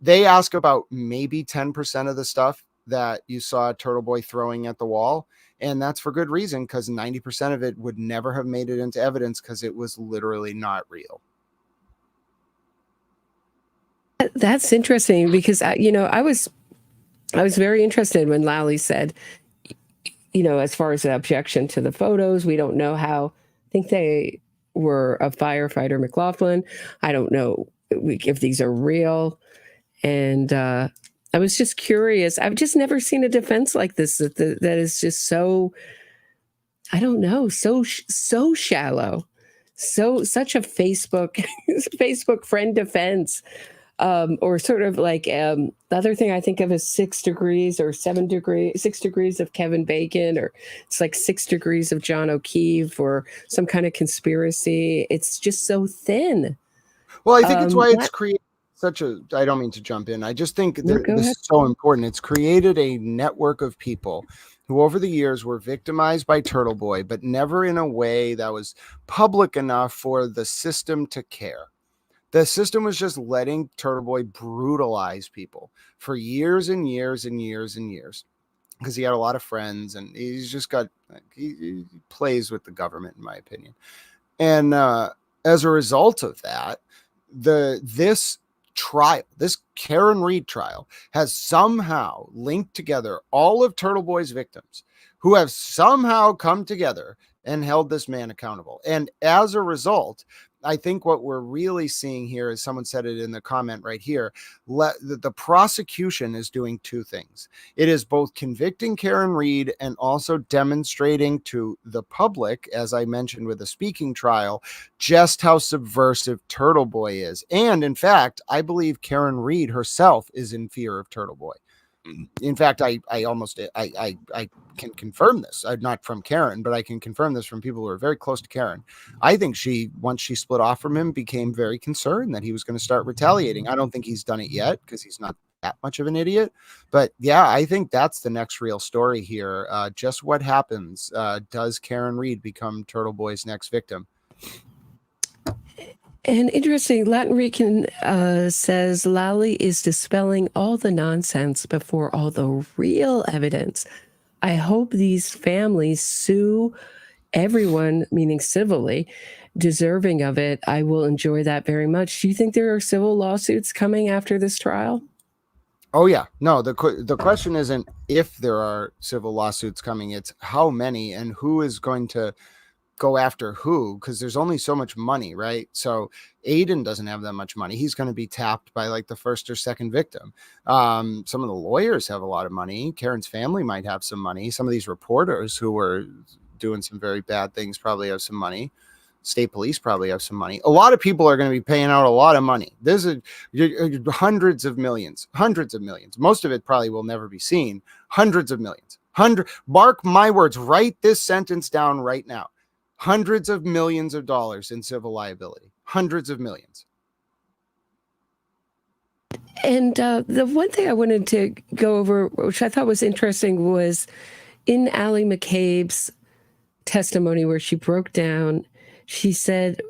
D: they ask about maybe 10% of the stuff that you saw Turtle Boy throwing at the wall. And that's for good reason, because 90% of it would never have made it into evidence because it was literally not real.
F: That's interesting because, I was very interested when Lally said, as far as the objection to the photos, we don't know how. I think they were a firefighter McLaughlin. I don't know if these are real. And I was just curious. I've just never seen a defense like this that is just so, I don't know, so shallow, such a Facebook friend defense, or sort of like the other thing I think of is 6 degrees or 6 degrees of Kevin Bacon, or it's like 6 degrees of John O'Keefe, or some kind of conspiracy. It's just so thin.
D: Well, I think it's why it's created I don't mean to jump in. I just think this is so important. It's created a network of people who over the years were victimized by Turtle Boy, but never in a way that was public enough for the system to care. The system was just letting Turtle Boy brutalize people for years and years and years and years because he had a lot of friends and he's just got, he plays with the government, in my opinion. And as a result of that, this Karen Reed trial has somehow linked together all of Turtle Boy's victims who have somehow come together and held this man accountable. And as a result, I think what we're really seeing here, as someone said it in the comment right here, the prosecution is doing two things. It is both convicting Karen Reed and also demonstrating to the public, as I mentioned with the speaking trial, just how subversive Turtle Boy is. And in fact, I believe Karen Reed herself is in fear of Turtle Boy. In fact, I can confirm this. Not from Karen, but I can confirm this from people who are very close to Karen. I think once she split off from him, became very concerned that he was going to start retaliating. I don't think he's done it yet because he's not that much of an idiot. But yeah, I think that's the next real story here. Just what happens? Does Karen Reed become Turtle Boy's next victim?
F: And interesting, Latin Rican says Lally is dispelling all the nonsense before all the real evidence. I hope these families sue everyone, meaning civilly, deserving of it, I will enjoy that very much. Do you think there are civil lawsuits coming after this trial?
D: Oh yeah, no. The question isn't if there are civil lawsuits coming; it's how many and who is going to go after who, because there's only so much money, right? So Aiden doesn't have that much money. He's going to be tapped by like the first or second victim. Some of the lawyers have a lot of money. Karen's family might have some money. Some of these reporters who were doing some very bad things probably have some money. State police probably have some money. A lot of people are going to be paying out a lot of money. There's hundreds of millions. Most of it probably will never be seen. Hundreds of millions. Mark my words. Write this sentence down right now. Hundreds of millions of dollars in civil liability. Hundreds of millions.
F: And the one thing I wanted to go over, which I thought was interesting, was in Allie McCabe's testimony where she broke down. She said,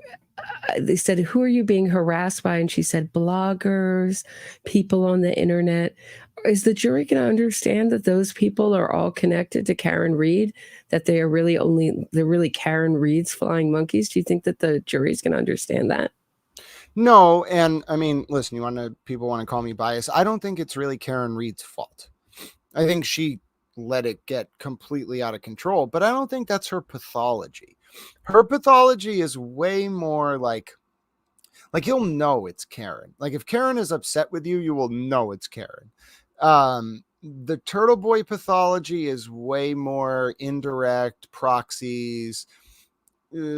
F: they said, who are you being harassed by? And she said, bloggers, people on the internet. Is the jury going to understand that those people are all connected to Karen Read, that they're really Karen Read's flying monkeys? Do you think that the jury's going to understand that?
D: No. And I mean, listen, people want to call me biased. I don't think it's really Karen Read's fault. I think she let it get completely out of control, but I don't think that's her pathology. Her pathology is way more like you'll know it's Karen. Like if Karen is upset with you, you will know it's Karen. The Turtle Boy pathology is way more indirect, proxies,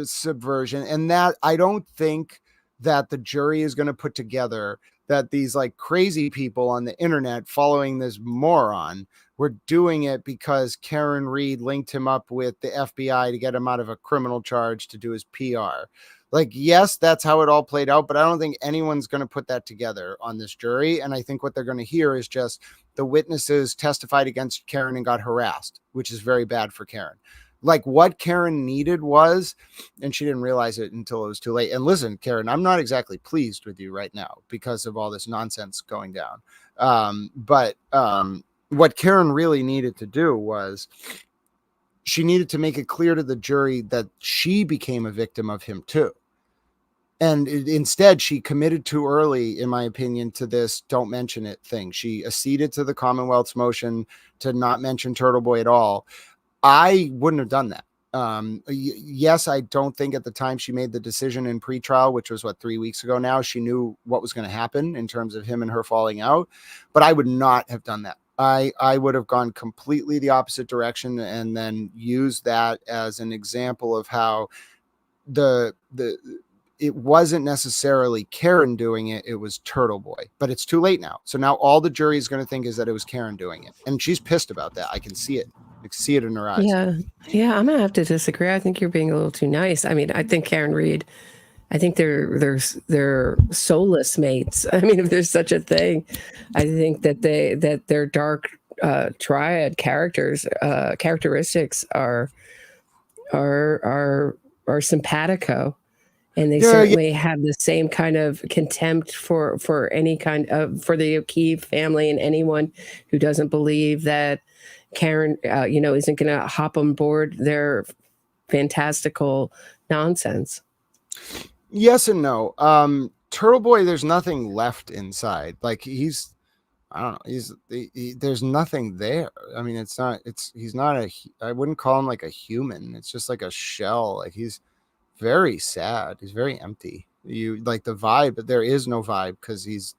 D: subversion. And that I don't think that the jury is going to put together that these like crazy people on the internet following this moron were doing it because Karen Read linked him up with the FBI to get him out of a criminal charge to do his PR. Like, yes, that's how it all played out, but I don't think anyone's going to put that together on this jury. And I think what they're going to hear is just the witnesses testified against Karen and got harassed, which is very bad for Karen. Like what Karen needed was, and she didn't realize it until it was too late. And listen, Karen, I'm not exactly pleased with you right now because of all this nonsense going down. But what Karen really needed to do was she needed to make it clear to the jury that she became a victim of him too. And instead, she committed too early, in my opinion, to this don't mention it thing. She acceded to the Commonwealth's motion to not mention Turtle Boy at all. I wouldn't have done that. Yes, I don't think at the time she made the decision in pretrial, which was 3 weeks ago now, she knew what was going to happen in terms of him and her falling out, but I would not have done that. I would have gone completely the opposite direction and then used that as an example of how it wasn't necessarily Karen doing it. It was Turtle Boy, but it's too late now. So now all the jury is going to think is that it was Karen doing it. And she's pissed about that. I can see it. I can see it in her eyes.
F: Yeah. I'm going to have to disagree. I think you're being a little too nice. I mean, I think Karen Read, I think they're soulless mates. I mean, if there's such a thing, I think that their dark triad characteristics are simpatico, and they certainly have the same kind of contempt for any kind of for the O'Keefe family and anyone who doesn't believe that Karen, isn't going to hop on board their fantastical nonsense.
D: Yes and no. Turtle Boy, there's nothing left inside. Like there's nothing there. I mean, I wouldn't call him like a human. It's just like a shell. Like he's very sad. He's very empty. You like the vibe, but there is no vibe because he's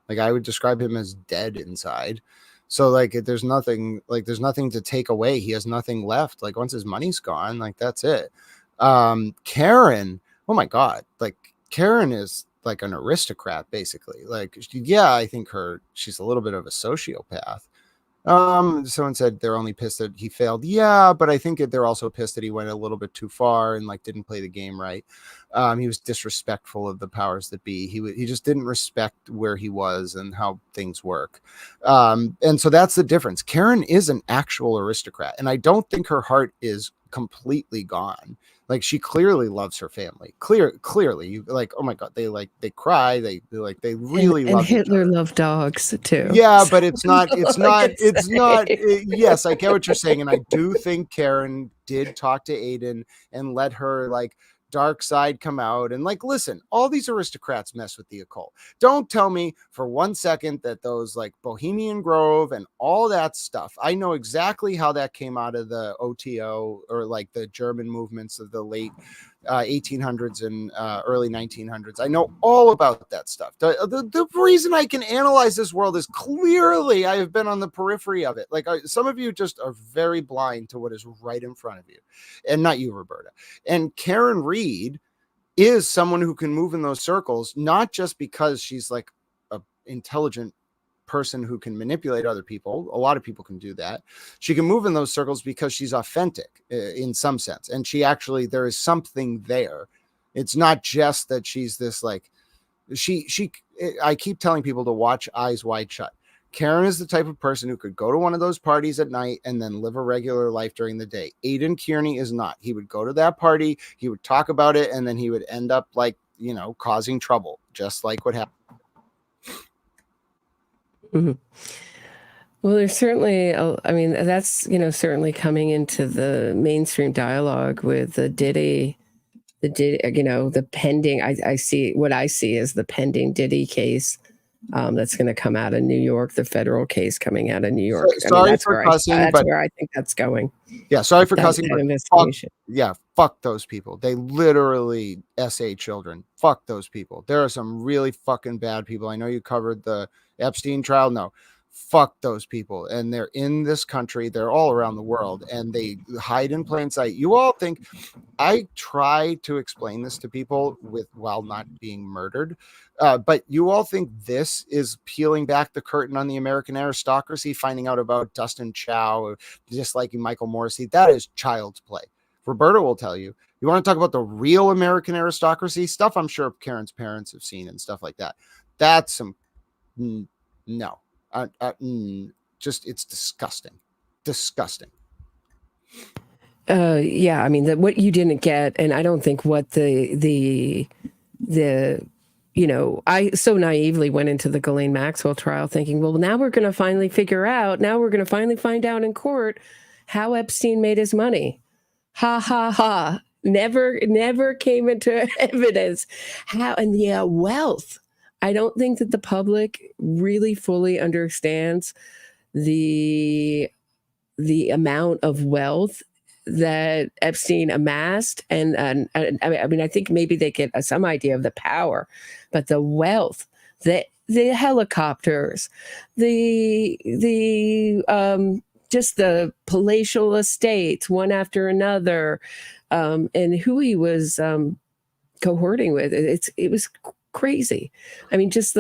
D: like, I would describe him as dead inside. So like, there's nothing to take away. He has nothing left. Like once his money's gone, like that's it. Karen, oh my God. Like Karen is like an aristocrat, basically. Like, I think she's a little bit of a sociopath. Someone said they're only pissed that he failed. Yeah, but I think they're also pissed that he went a little bit too far and like didn't play the game right. He was disrespectful of the powers that be. He just didn't respect where he was and how things work. And so that's the difference. Karen is an actual aristocrat, and I don't think her heart is completely gone. Like, she clearly loves her family. Clearly, you like, oh my God, they cry, they really
F: and
D: love each
F: Hitler
D: other.
F: loved dogs too.
D: Yeah, but it's not,
F: Say.
D: yes, I get what you're saying. And I do think Karen did talk to Aiden and let her like dark side come out. And like, listen, all these aristocrats mess with the occult. Don't tell me for 1 second that those like Bohemian Grove and all that stuff, I know exactly how that came out of the OTO or like the German movements of the late 1800s and early 1900s. I know all about that stuff. The reason I can analyze this world is clearly I have been on the periphery of it. Like, some of you just are very blind to what is right in front of you, and not you, Roberta. And Karen Reed is someone who can move in those circles, not just because she's like a intelligent person who can manipulate other people. A lot of people can do that. She can move in those circles because she's authentic in some sense. And she actually, there is something there. It's not just that she's this like, I keep telling people to watch Eyes Wide Shut. Karen is the type of person who could go to one of those parties at night and then live a regular life during the day. Aiden Kearney is not. He would go to that party, he would talk about it, and then he would end up like, causing trouble, just like what happened.
F: Mm-hmm. Well, there's certainly, I mean, that's, certainly coming into the mainstream dialogue with the Diddy, the pending, I see is the pending Diddy case that's going to come out of New York, the federal case coming out of New York.
D: Sorry for cussing,
F: that's where I think that's going.
D: Yeah, sorry for cussing, but
F: investigation.
D: Fuck those people. They literally SA children. Fuck those people. There are some really fucking bad people. I know you covered the Epstein trial. No, fuck those people. And they're in this country. They're all around the world, and they hide in plain sight. You all think I try to explain this to people while not being murdered. But you all think this is peeling back the curtain on the American aristocracy, finding out about Dustin Chow, disliking Michael Morrissey. That is child's play. Roberta will tell you. You want to talk about the real American aristocracy stuff? I'm sure Karen's parents have seen and stuff like that. That's some no. Just it's disgusting. Disgusting.
F: Yeah, I mean, what you didn't get, and I don't think what the I so naively went into the Ghislaine Maxwell trial thinking, well, now we're going to finally find out in court how Epstein made his money. Ha ha ha. Never came into evidence. How, and wealth. I don't think that the public really fully understands the amount of wealth that Epstein amassed, and I mean, I think maybe they get some idea of the power, but the wealth, the helicopters, just the palatial estates, one after another, and who he was cohorting with, it was crazy. I mean, just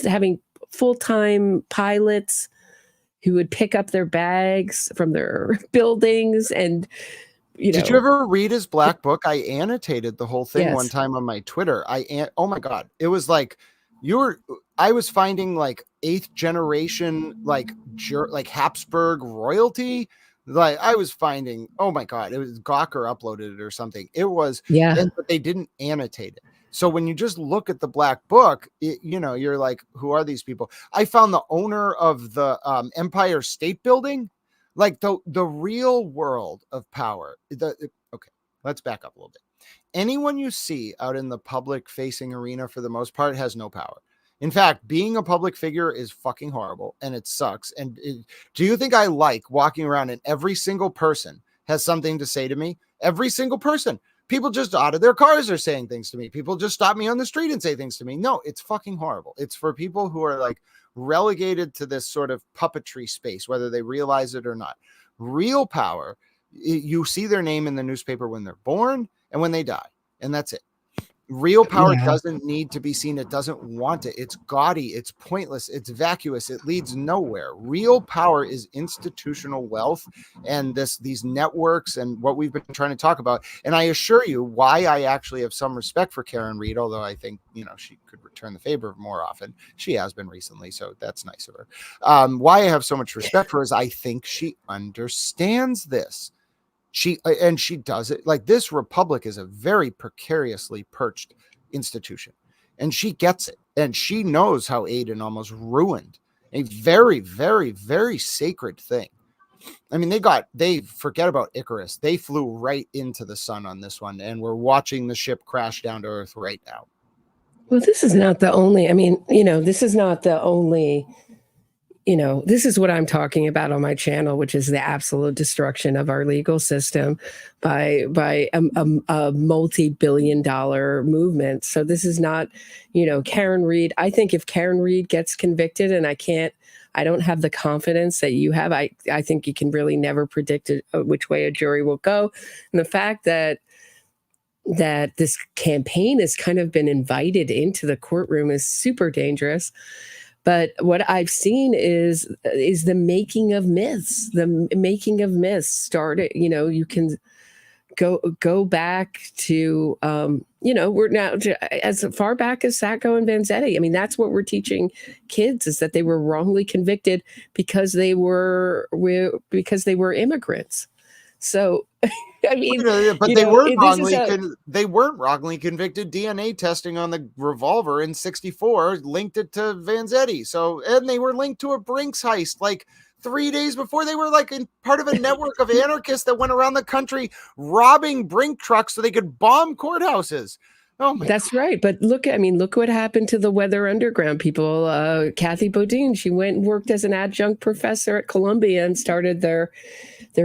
F: having full-time pilots who would pick up their bags from their buildings. And
D: did you ever read his black book? I annotated the whole thing one time on my Twitter. Oh my God, it was like I was finding like 8th generation like Habsburg royalty. Like, I was finding, oh my God, it was Gawker uploaded it or something. It was, but they didn't annotate it. So when you just look at the black book, you're like, who are these people? I found the owner of the Empire State Building, like the real world of power. Okay, let's back up a little bit. Anyone you see out in the public facing arena for the most part has no power. In fact, being a public figure is fucking horrible, and it sucks. And do you think I like walking around and every single person has something to say to me? Every single person. People just out of their cars are saying things to me. People just stop me on the street and say things to me. No, it's fucking horrible. It's for people who are like relegated to this sort of puppetry space, whether they realize it or not. Real power, you see their name in the newspaper when they're born and when they die, and that's it. Real power doesn't need to be seen. It doesn't want it. It's gaudy. It's pointless. It's vacuous. It leads nowhere. Real power is institutional wealth and these networks and what we've been trying to talk about. And I assure you why I actually have some respect for Karen Reed, although I think, she could return the favor more often. She has been recently, so that's nice of her. Why I have so much respect for her is I think she understands this. She does it like this. Republic is a very precariously perched institution, and she gets it. And she knows how Aiden almost ruined a very, very, very sacred thing. I mean, they forget about Icarus. They flew right into the sun on this one, and we're watching the ship crash down to Earth right now.
F: Well, this is not the only, this is not the only, this is what I'm talking about on my channel, which is the absolute destruction of our legal system by a multi-billion-dollar movement. So this is not, Karen Reed. I think if Karen Reed gets convicted, and I don't have the confidence that you have, I think you can really never predict which way a jury will go. And the fact that this campaign has kind of been invited into the courtroom is super dangerous. But what I've seen is the making of myths. The making of myths started, you can go back to, we're now as far back as Sacco and Vanzetti. I mean, that's what we're teaching kids, is that they were wrongly convicted because they were immigrants. So, I mean,
D: but they weren't wrongly convicted. DNA testing on the revolver in '64 linked it to Vanzetti. So, and they were linked to a Brinks heist like 3 days before. They were like part of a network of anarchists that went around the country robbing Brink trucks so they could bomb courthouses. Oh my
F: That's right. But look what happened to the Weather Underground people. Kathy Bodine, she went and worked as an adjunct professor at Columbia and started their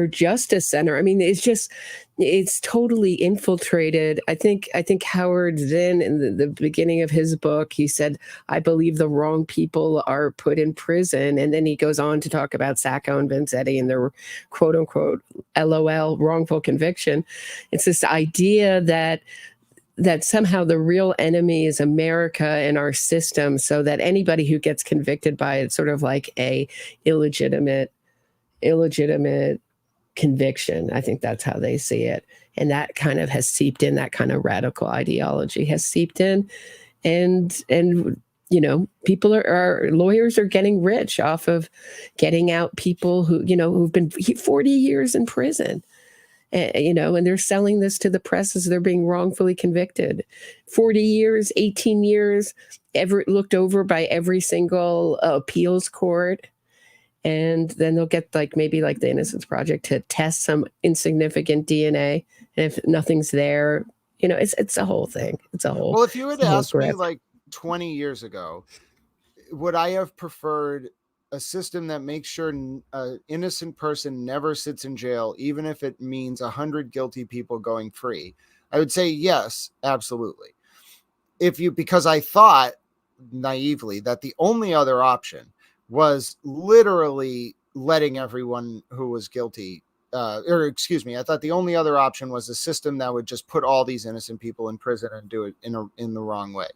F: justice center. I mean, it's totally infiltrated. I think Howard Zinn, in the beginning of his book, he said, I believe the wrong people are put in prison. And then he goes on to talk about Sacco and Vanzetti and their quote unquote LOL wrongful conviction. It's this idea that somehow the real enemy is America and our system, so that anybody who gets convicted by it, sort of like a illegitimate conviction. I think that's how they see it. And that kind of has seeped in, that kind of radical ideology has seeped in. And people lawyers are getting rich off of getting out people who've been 40 years in prison. And they're selling this to the press as they're being wrongfully convicted. 40 years, 18 years, looked over by every single appeals court. And then they'll get maybe the Innocence Project to test some insignificant DNA. And if nothing's there, it's a whole thing. It's a whole.
D: Well, if you had asked me 20 years ago, would I have preferred a system that makes sure an innocent person never sits in jail, even if it means 100 guilty people going free? I would say yes, absolutely. Because I thought naively that the only other option was literally letting everyone who was guilty, I thought the only other option was a system that would just put all these innocent people in prison and do it in the wrong way.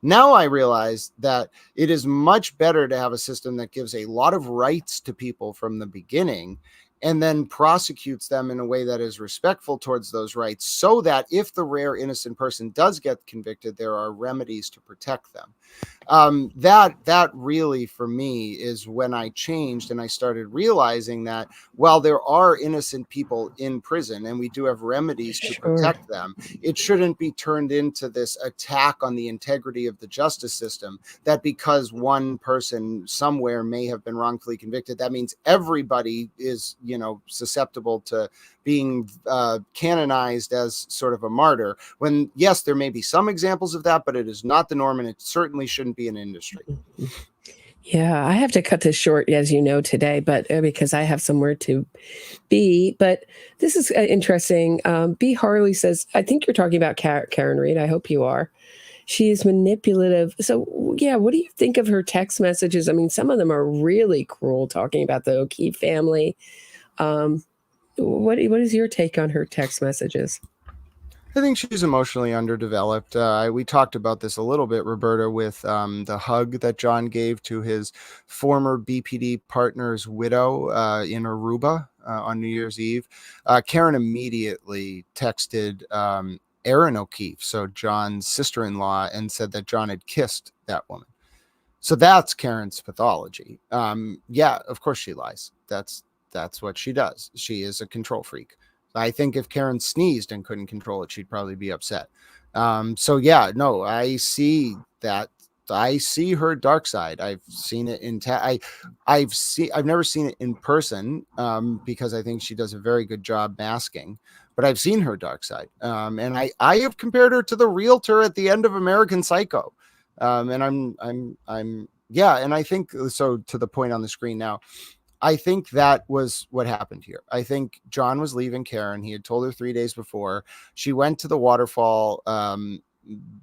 D: Now I realize that it is much better to have a system that gives a lot of rights to people from the beginning and then prosecutes them in a way that is respectful towards those rights, so that if the rare innocent person does get convicted, there are remedies to protect them. That really, for me, is when I changed and I started realizing that while there are innocent people in prison and we do have remedies to protect them, it shouldn't be turned into this attack on the integrity of the justice system, that because one person somewhere may have been wrongfully convicted, that means everybody is, susceptible to being canonized as sort of a martyr, when yes, there may be some examples of that, but it is not the norm, and it certainly shouldn't be an industry.
F: Yeah, I have to cut this short, as you know, today, but because I have somewhere to be. But this is interesting. B. Harley says, I think you're talking about Karen Reed. I hope you are. She is manipulative. So, yeah, what do you think of her text messages? I mean, some of them are really cruel, talking about the O'Keefe family. What is your take on her text messages?
D: I think she's emotionally underdeveloped. We talked about this a little bit, Roberta, with the hug that John gave to his former BPD partner's widow in Aruba on New Year's Eve. Karen immediately texted Erin O'Keefe, so John's sister-in-law, and said that John had kissed that woman. So that's Karen's pathology. Yeah, of course she lies. That's what she does. She is a control freak. I think if Karen sneezed and couldn't control it, she'd probably be upset. So yeah, no, I see that. I see her dark side. I've seen it I've never seen it in person, because I think she does a very good job masking, but I've seen her dark side. And I have compared her to the realtor at the end of American Psycho. And yeah. And I think so, to the point on the screen now, I think that was what happened here. I think John was leaving Karen. He had told her 3 days before. She went to the waterfall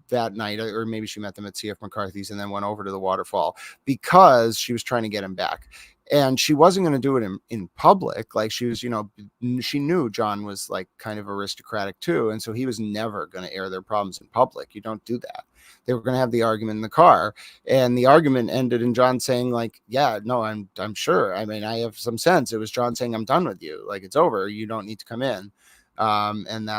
D: that night, or maybe she met them at CF McCarthy's and then went over to the waterfall because she was trying to get him back. And she wasn't going to do it in public. Like, she was, she knew John was like kind of aristocratic too. And so he was never going to air their problems in public. You don't do that. They were going to have the argument in the car, and the argument ended in John saying like, yeah, no, I'm sure. I mean, I have some sense. It was John saying, I'm done with you. Like, it's over. You don't need to come in. And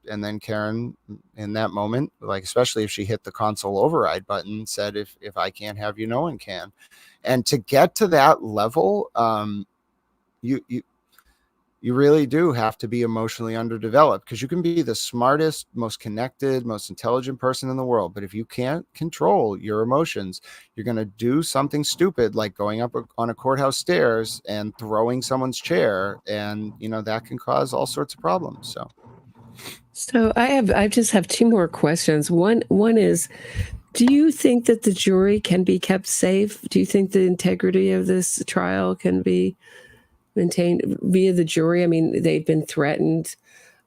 D: and then Karen in that moment, like, especially if she hit the console override button, said, if I can't have you, no one can. And to get to that level, you really do have to be emotionally underdeveloped, because you can be the smartest, most connected, most intelligent person in the world. But if you can't control your emotions, you're going to do something stupid, like going up on a courthouse stairs and throwing someone's chair. And, that can cause all sorts of problems.
F: So I just have two more questions. One is, do you think that the jury can be kept safe? Do you think the integrity of this trial can be maintained via the jury? I mean, they've been threatened.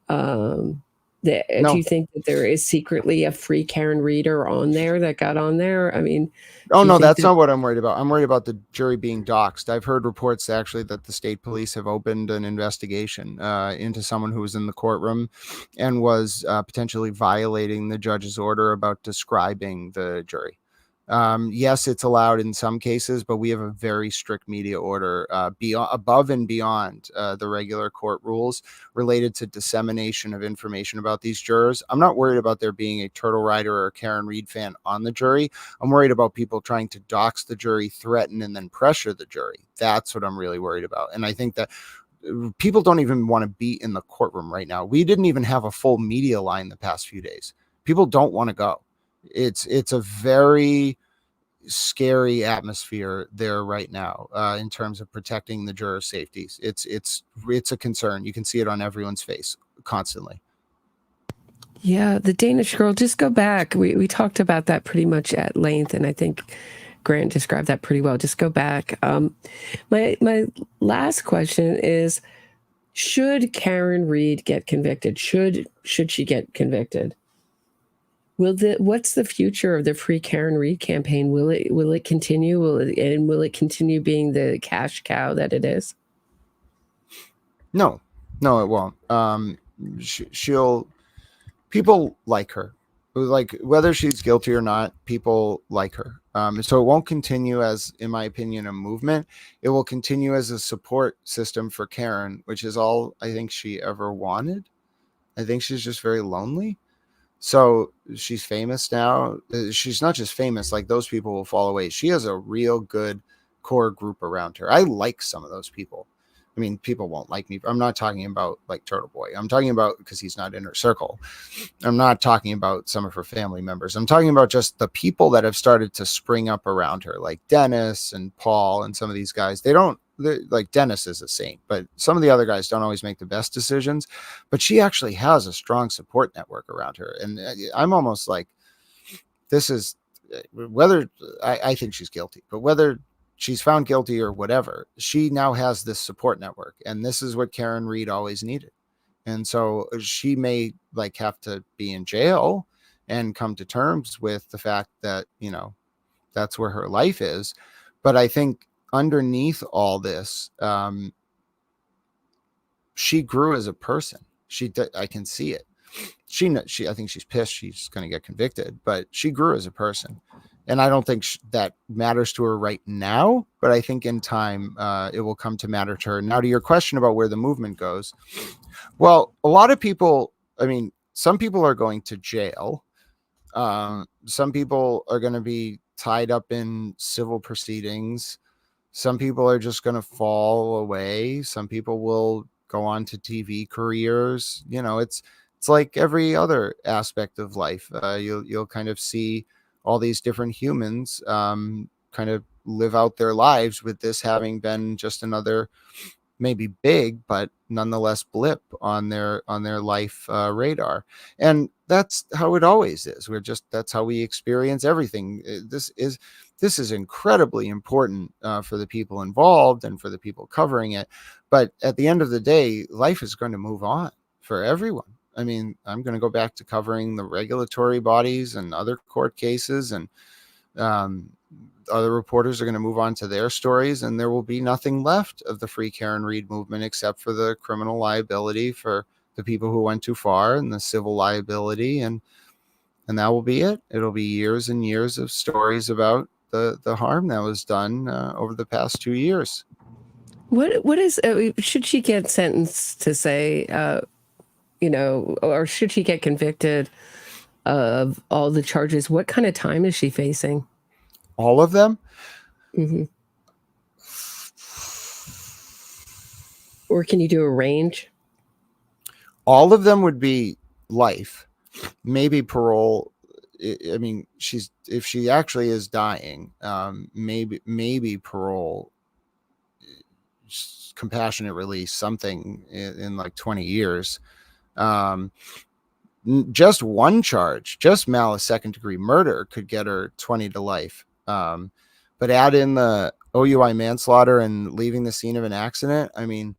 F: No. Do you think that there is secretly a free Karen reader on there that got on there? I mean,
D: no, that's not what I'm worried about. I'm worried about the jury being doxxed. I've heard reports actually that the state police have opened an investigation into someone who was in the courtroom and was potentially violating the judge's order about describing the jury. Yes, it's allowed in some cases, but we have a very strict media order above and beyond the regular court rules related to dissemination of information about these jurors. I'm not worried about there being a Turtle Rider or a Karen Reed fan on the jury. I'm worried about people trying to dox the jury, threaten, and then pressure the jury. That's what I'm really worried about. And I think that people don't even want to be in the courtroom right now. We didn't even have a full media line the past few days. People don't want to go. It's a very scary atmosphere there right now in terms of protecting the juror safeties. It's a concern. You can see it on everyone's face constantly.
F: Yeah, the Danish girl, just go back. We talked about that pretty much at length, and I think Grant described that pretty well. Just go back. My last question is, should Karen Reed get convicted? Should she get convicted? What's the future of the Free Karen Reed campaign? Will it continue? Will it continue being the cash cow that it is?
D: No, it won't. People like her, like whether she's guilty or not, people like her. So it won't continue as, in my opinion, a movement. It will continue as a support system for Karen, which is all I think she ever wanted. I think she's just very lonely. So she's famous now. She's not just famous, like those people will fall away. She has a real good core group around her. I like some of those people. I mean, people won't like me. I'm not talking about like Turtle Boy. I'm talking about, because he's not in her circle. I'm not talking about some of her family members. I'm talking about just the people that have started to spring up around her, like Dennis and Paul and some of these guys. Like Dennis is a saint, but some of the other guys don't always make the best decisions. But she actually has a strong support network around her. And I'm almost like, this is whether I think she's guilty, but whether she's found guilty or whatever, she now has this support network. And this is what Karen Reed always needed. And so she may like have to be in jail and come to terms with the fact that, that's where her life is. But I think underneath all this, she grew as a person. I can see it. I think she's pissed she's going to get convicted, but she grew as a person. And I don't think that matters to her right now, but I think in time it will come to matter to her. Now, to your question about where the movement goes. Well, a lot of people, some people are going to jail. Some people are going to be tied up in civil proceedings. Some people are just going to fall away. Some people will go on to TV careers. It's like every other aspect of life. You'll kind of see all these different humans kind of live out their lives with this having been just another, maybe big, but nonetheless blip on their life radar. And that's how it always is. That's how we experience everything. This is incredibly important for the people involved and for the people covering it. But at the end of the day, life is going to move on for everyone. I mean, I'm going to go back to covering the regulatory bodies and other court cases, and other reporters are going to move on to their stories, and there will be nothing left of the Free Karen Read movement except for the criminal liability for the people who went too far, and the civil liability, and that will be it. It'll be years and years of stories about the harm that was done over the past 2 years.
F: What is should she get sentenced to say, or should she get convicted of all the charges? What kind of time is she facing?
D: All of them?
F: Mm-hmm. Or can you do a range?
D: All of them would be life, maybe parole. I mean, if she actually is dying, maybe parole, compassionate release, something in like 20 years. Just one charge, just malice second degree murder, could get her 20 to life. But add in the OUI manslaughter and leaving the scene of an accident. I mean,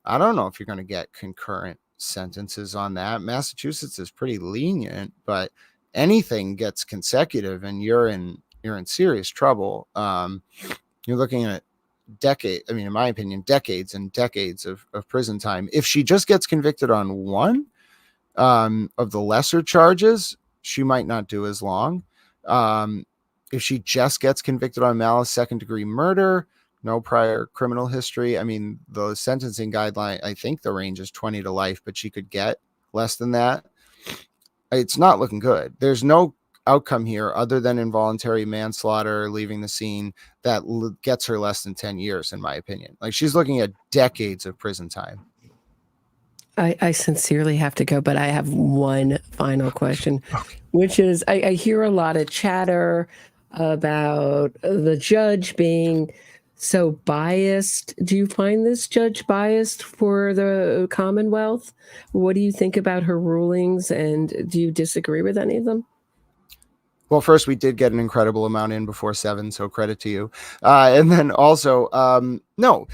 D: I don't know if you're going to get concurrent sentences on that. Massachusetts is pretty lenient, but anything gets consecutive and you're in serious trouble. You're looking at in my opinion, decades and decades of prison time. If she just gets convicted on one of the lesser charges, she might not do as long. If she just gets convicted on malice second degree murder, no prior criminal history, I mean, the sentencing guideline, I think the range is 20 to life, but she could get less than that. It's not looking good. There's no outcome here other than involuntary manslaughter, leaving the scene, that gets her less than 10 years, in my opinion. Like, she's looking at decades of prison time.
F: I sincerely have to go, but I have one final question, which is I hear a lot of chatter about the judge being so biased. Do you find this judge biased for the Commonwealth? What do you think about her rulings, and do you disagree with any of them?
D: Well, first, we did get an incredible amount in before 7, so credit to you. And then also, no.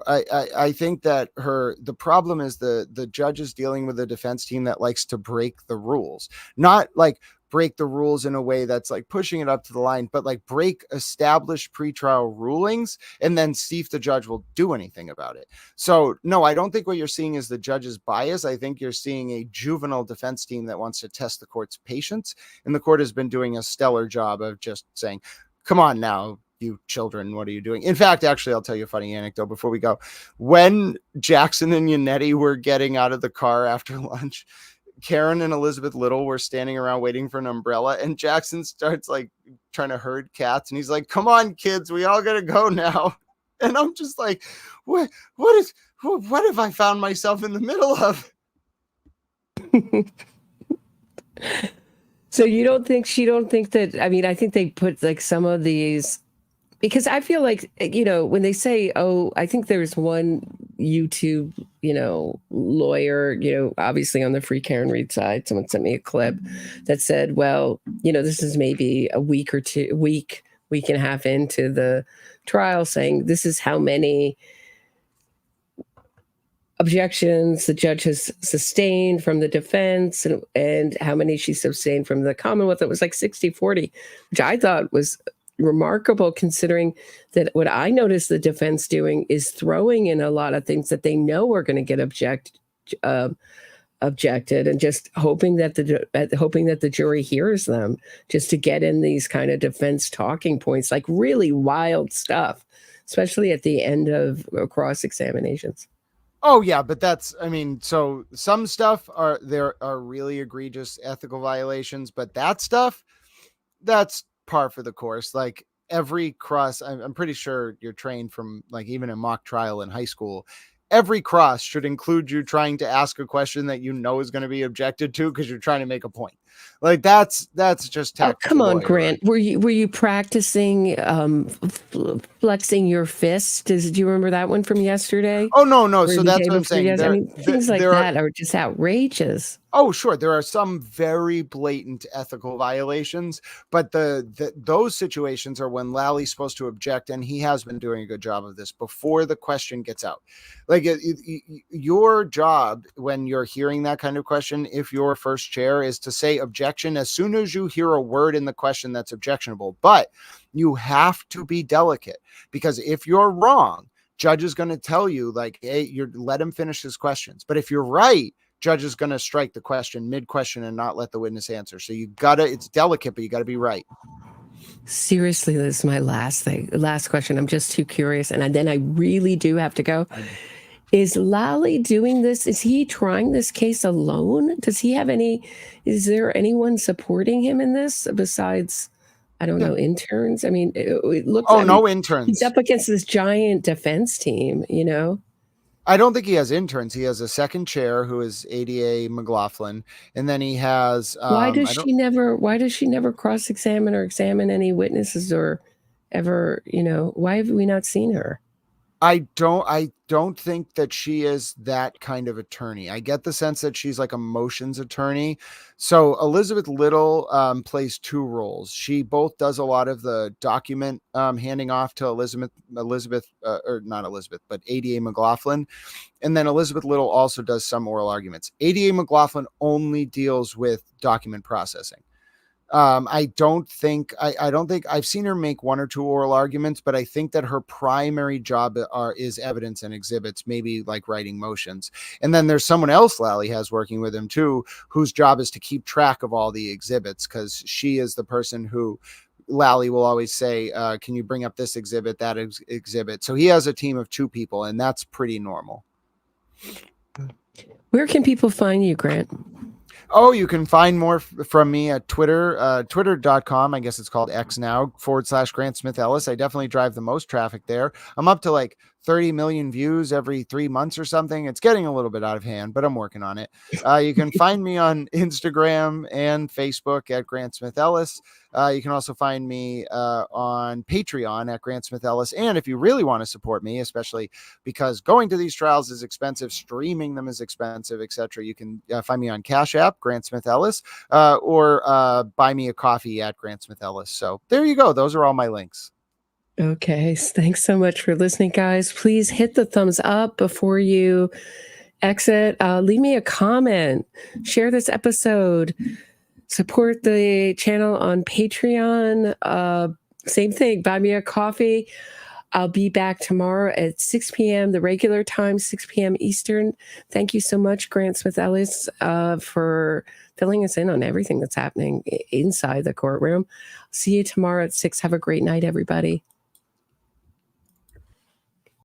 D: I think that the problem is the judge is dealing with a defense team that likes to break the rules, not like break the rules in a way that's like pushing it up to the line, but like break established pretrial rulings and then see if the judge will do anything about it. So no, I don't think what you're seeing is the judge's bias. I think you're seeing a juvenile defense team that wants to test the court's patience. And the court has been doing a stellar job of just saying, come on now, you children, what are you doing? In fact, actually, I'll tell you a funny anecdote before we go. When Jackson and Yannetti were getting out of the car after lunch, Karen and Elizabeth Little were standing around waiting for an umbrella, and Jackson starts like trying to herd cats, and he's like, come on, kids, we all gotta go now. And I'm just like, what have I found myself in the middle of?
F: So she don't think that, I mean, I think they put like some of these, because I feel like, when they say, I think there's one YouTube, lawyer, obviously on the Free Karen Read side, someone sent me a clip that said, well, this is maybe a week and a half into the trial, saying this is how many objections the judge has sustained from the defense and how many she sustained from the Commonwealth. It was like 60-40, which I thought was remarkable, considering that what I noticed the defense doing is throwing in a lot of things that they know are going to get objected, and just hoping that the jury hears them, just to get in these kind of defense talking points, like really wild stuff, especially at the end of cross examinations.
D: Oh yeah, but so some stuff are really egregious ethical violations, but that stuff, that's par for the course. Like every cross, I'm pretty sure you're trained from like even a mock trial in high school. every cross should include you trying to ask a question that you know is going to be objected to because you're trying to make a point. Like that's just
F: Oh,
D: tactical
F: come on,
D: lawyer,
F: Grant.
D: right?
F: Were you practicing flexing your fist? Do you remember that one from yesterday?
D: Oh no.
F: Or
D: So
F: the
D: that's
F: day
D: what I'm
F: before
D: saying.
F: yesterday? I mean, things like
D: There are,
F: that are just outrageous.
D: oh, sure. There are some very blatant ethical violations, but those situations are when Lally's supposed to object, and he has been doing a good job of this before the question gets out. Like your job when you're hearing that kind of question, if you're first chair, is to say objection as soon as you hear a word in the question that's objectionable. But you have to be delicate, because if you're wrong, judge is going to tell you, like, hey, you let him finish his questions. But if you're right, judge is going to strike the question mid-question and not let the witness answer. So it's delicate, but you got to be right.
F: Seriously, this is my last question. I'm just too curious. And then I really do have to go. Is Lally doing this? Is he trying this case alone? Is there anyone supporting him in this besides, I don't know, interns? I mean, it looks.
D: No interns.
F: He's up against this giant defense team,
D: I don't think he has interns. He has a second chair who is ADA McLaughlin, and then he has.
F: Why does she never cross-examine or examine any witnesses or ever? Why have we not seen her?
D: I don't think that she is that kind of attorney. I get the sense that she's like a motions attorney. So Elizabeth Little plays two roles. She both does a lot of the document handing off to but ADA McLaughlin. And then Elizabeth Little also does some oral arguments. ADA McLaughlin only deals with document processing. I don't think I've seen her make one or two oral arguments, but I think that her primary job is evidence and exhibits, maybe like writing motions. And then there's someone else Lally has working with him too, whose job is to keep track of all the exhibits, because she is the person who Lally will always say, can you bring up this exhibit, that exhibit? So he has a team of two people, and that's pretty normal.
F: Where can people find you, Grant?
D: Oh, you can find more from me at Twitter, twitter.com. I guess it's called X now, /Grant Smith Ellis. I definitely drive the most traffic there. I'm up to like 30 million views every 3 months or something. It's getting a little bit out of hand, but I'm working on it. You can find me on Instagram and Facebook at Grant Smith Ellis. You can also find me on Patreon at Grant Smith Ellis. And if you really want to support me, especially because going to these trials is expensive, streaming them is expensive, etc., you can find me on Cash App, Grant Smith Ellis, or buy me a coffee at Grant Smith Ellis. So there you go. Those are all my links.
F: Okay. Thanks so much for listening, guys. Please hit the thumbs up before you exit. Leave me a comment. Share this episode. Support the channel on Patreon. Same thing. Buy me a coffee. I'll be back tomorrow at 6 p.m., the regular time, 6 p.m. Eastern. Thank you so much, Grant Smith Ellis, for filling us in on everything that's happening inside the courtroom. See you tomorrow at 6. Have a great night, everybody.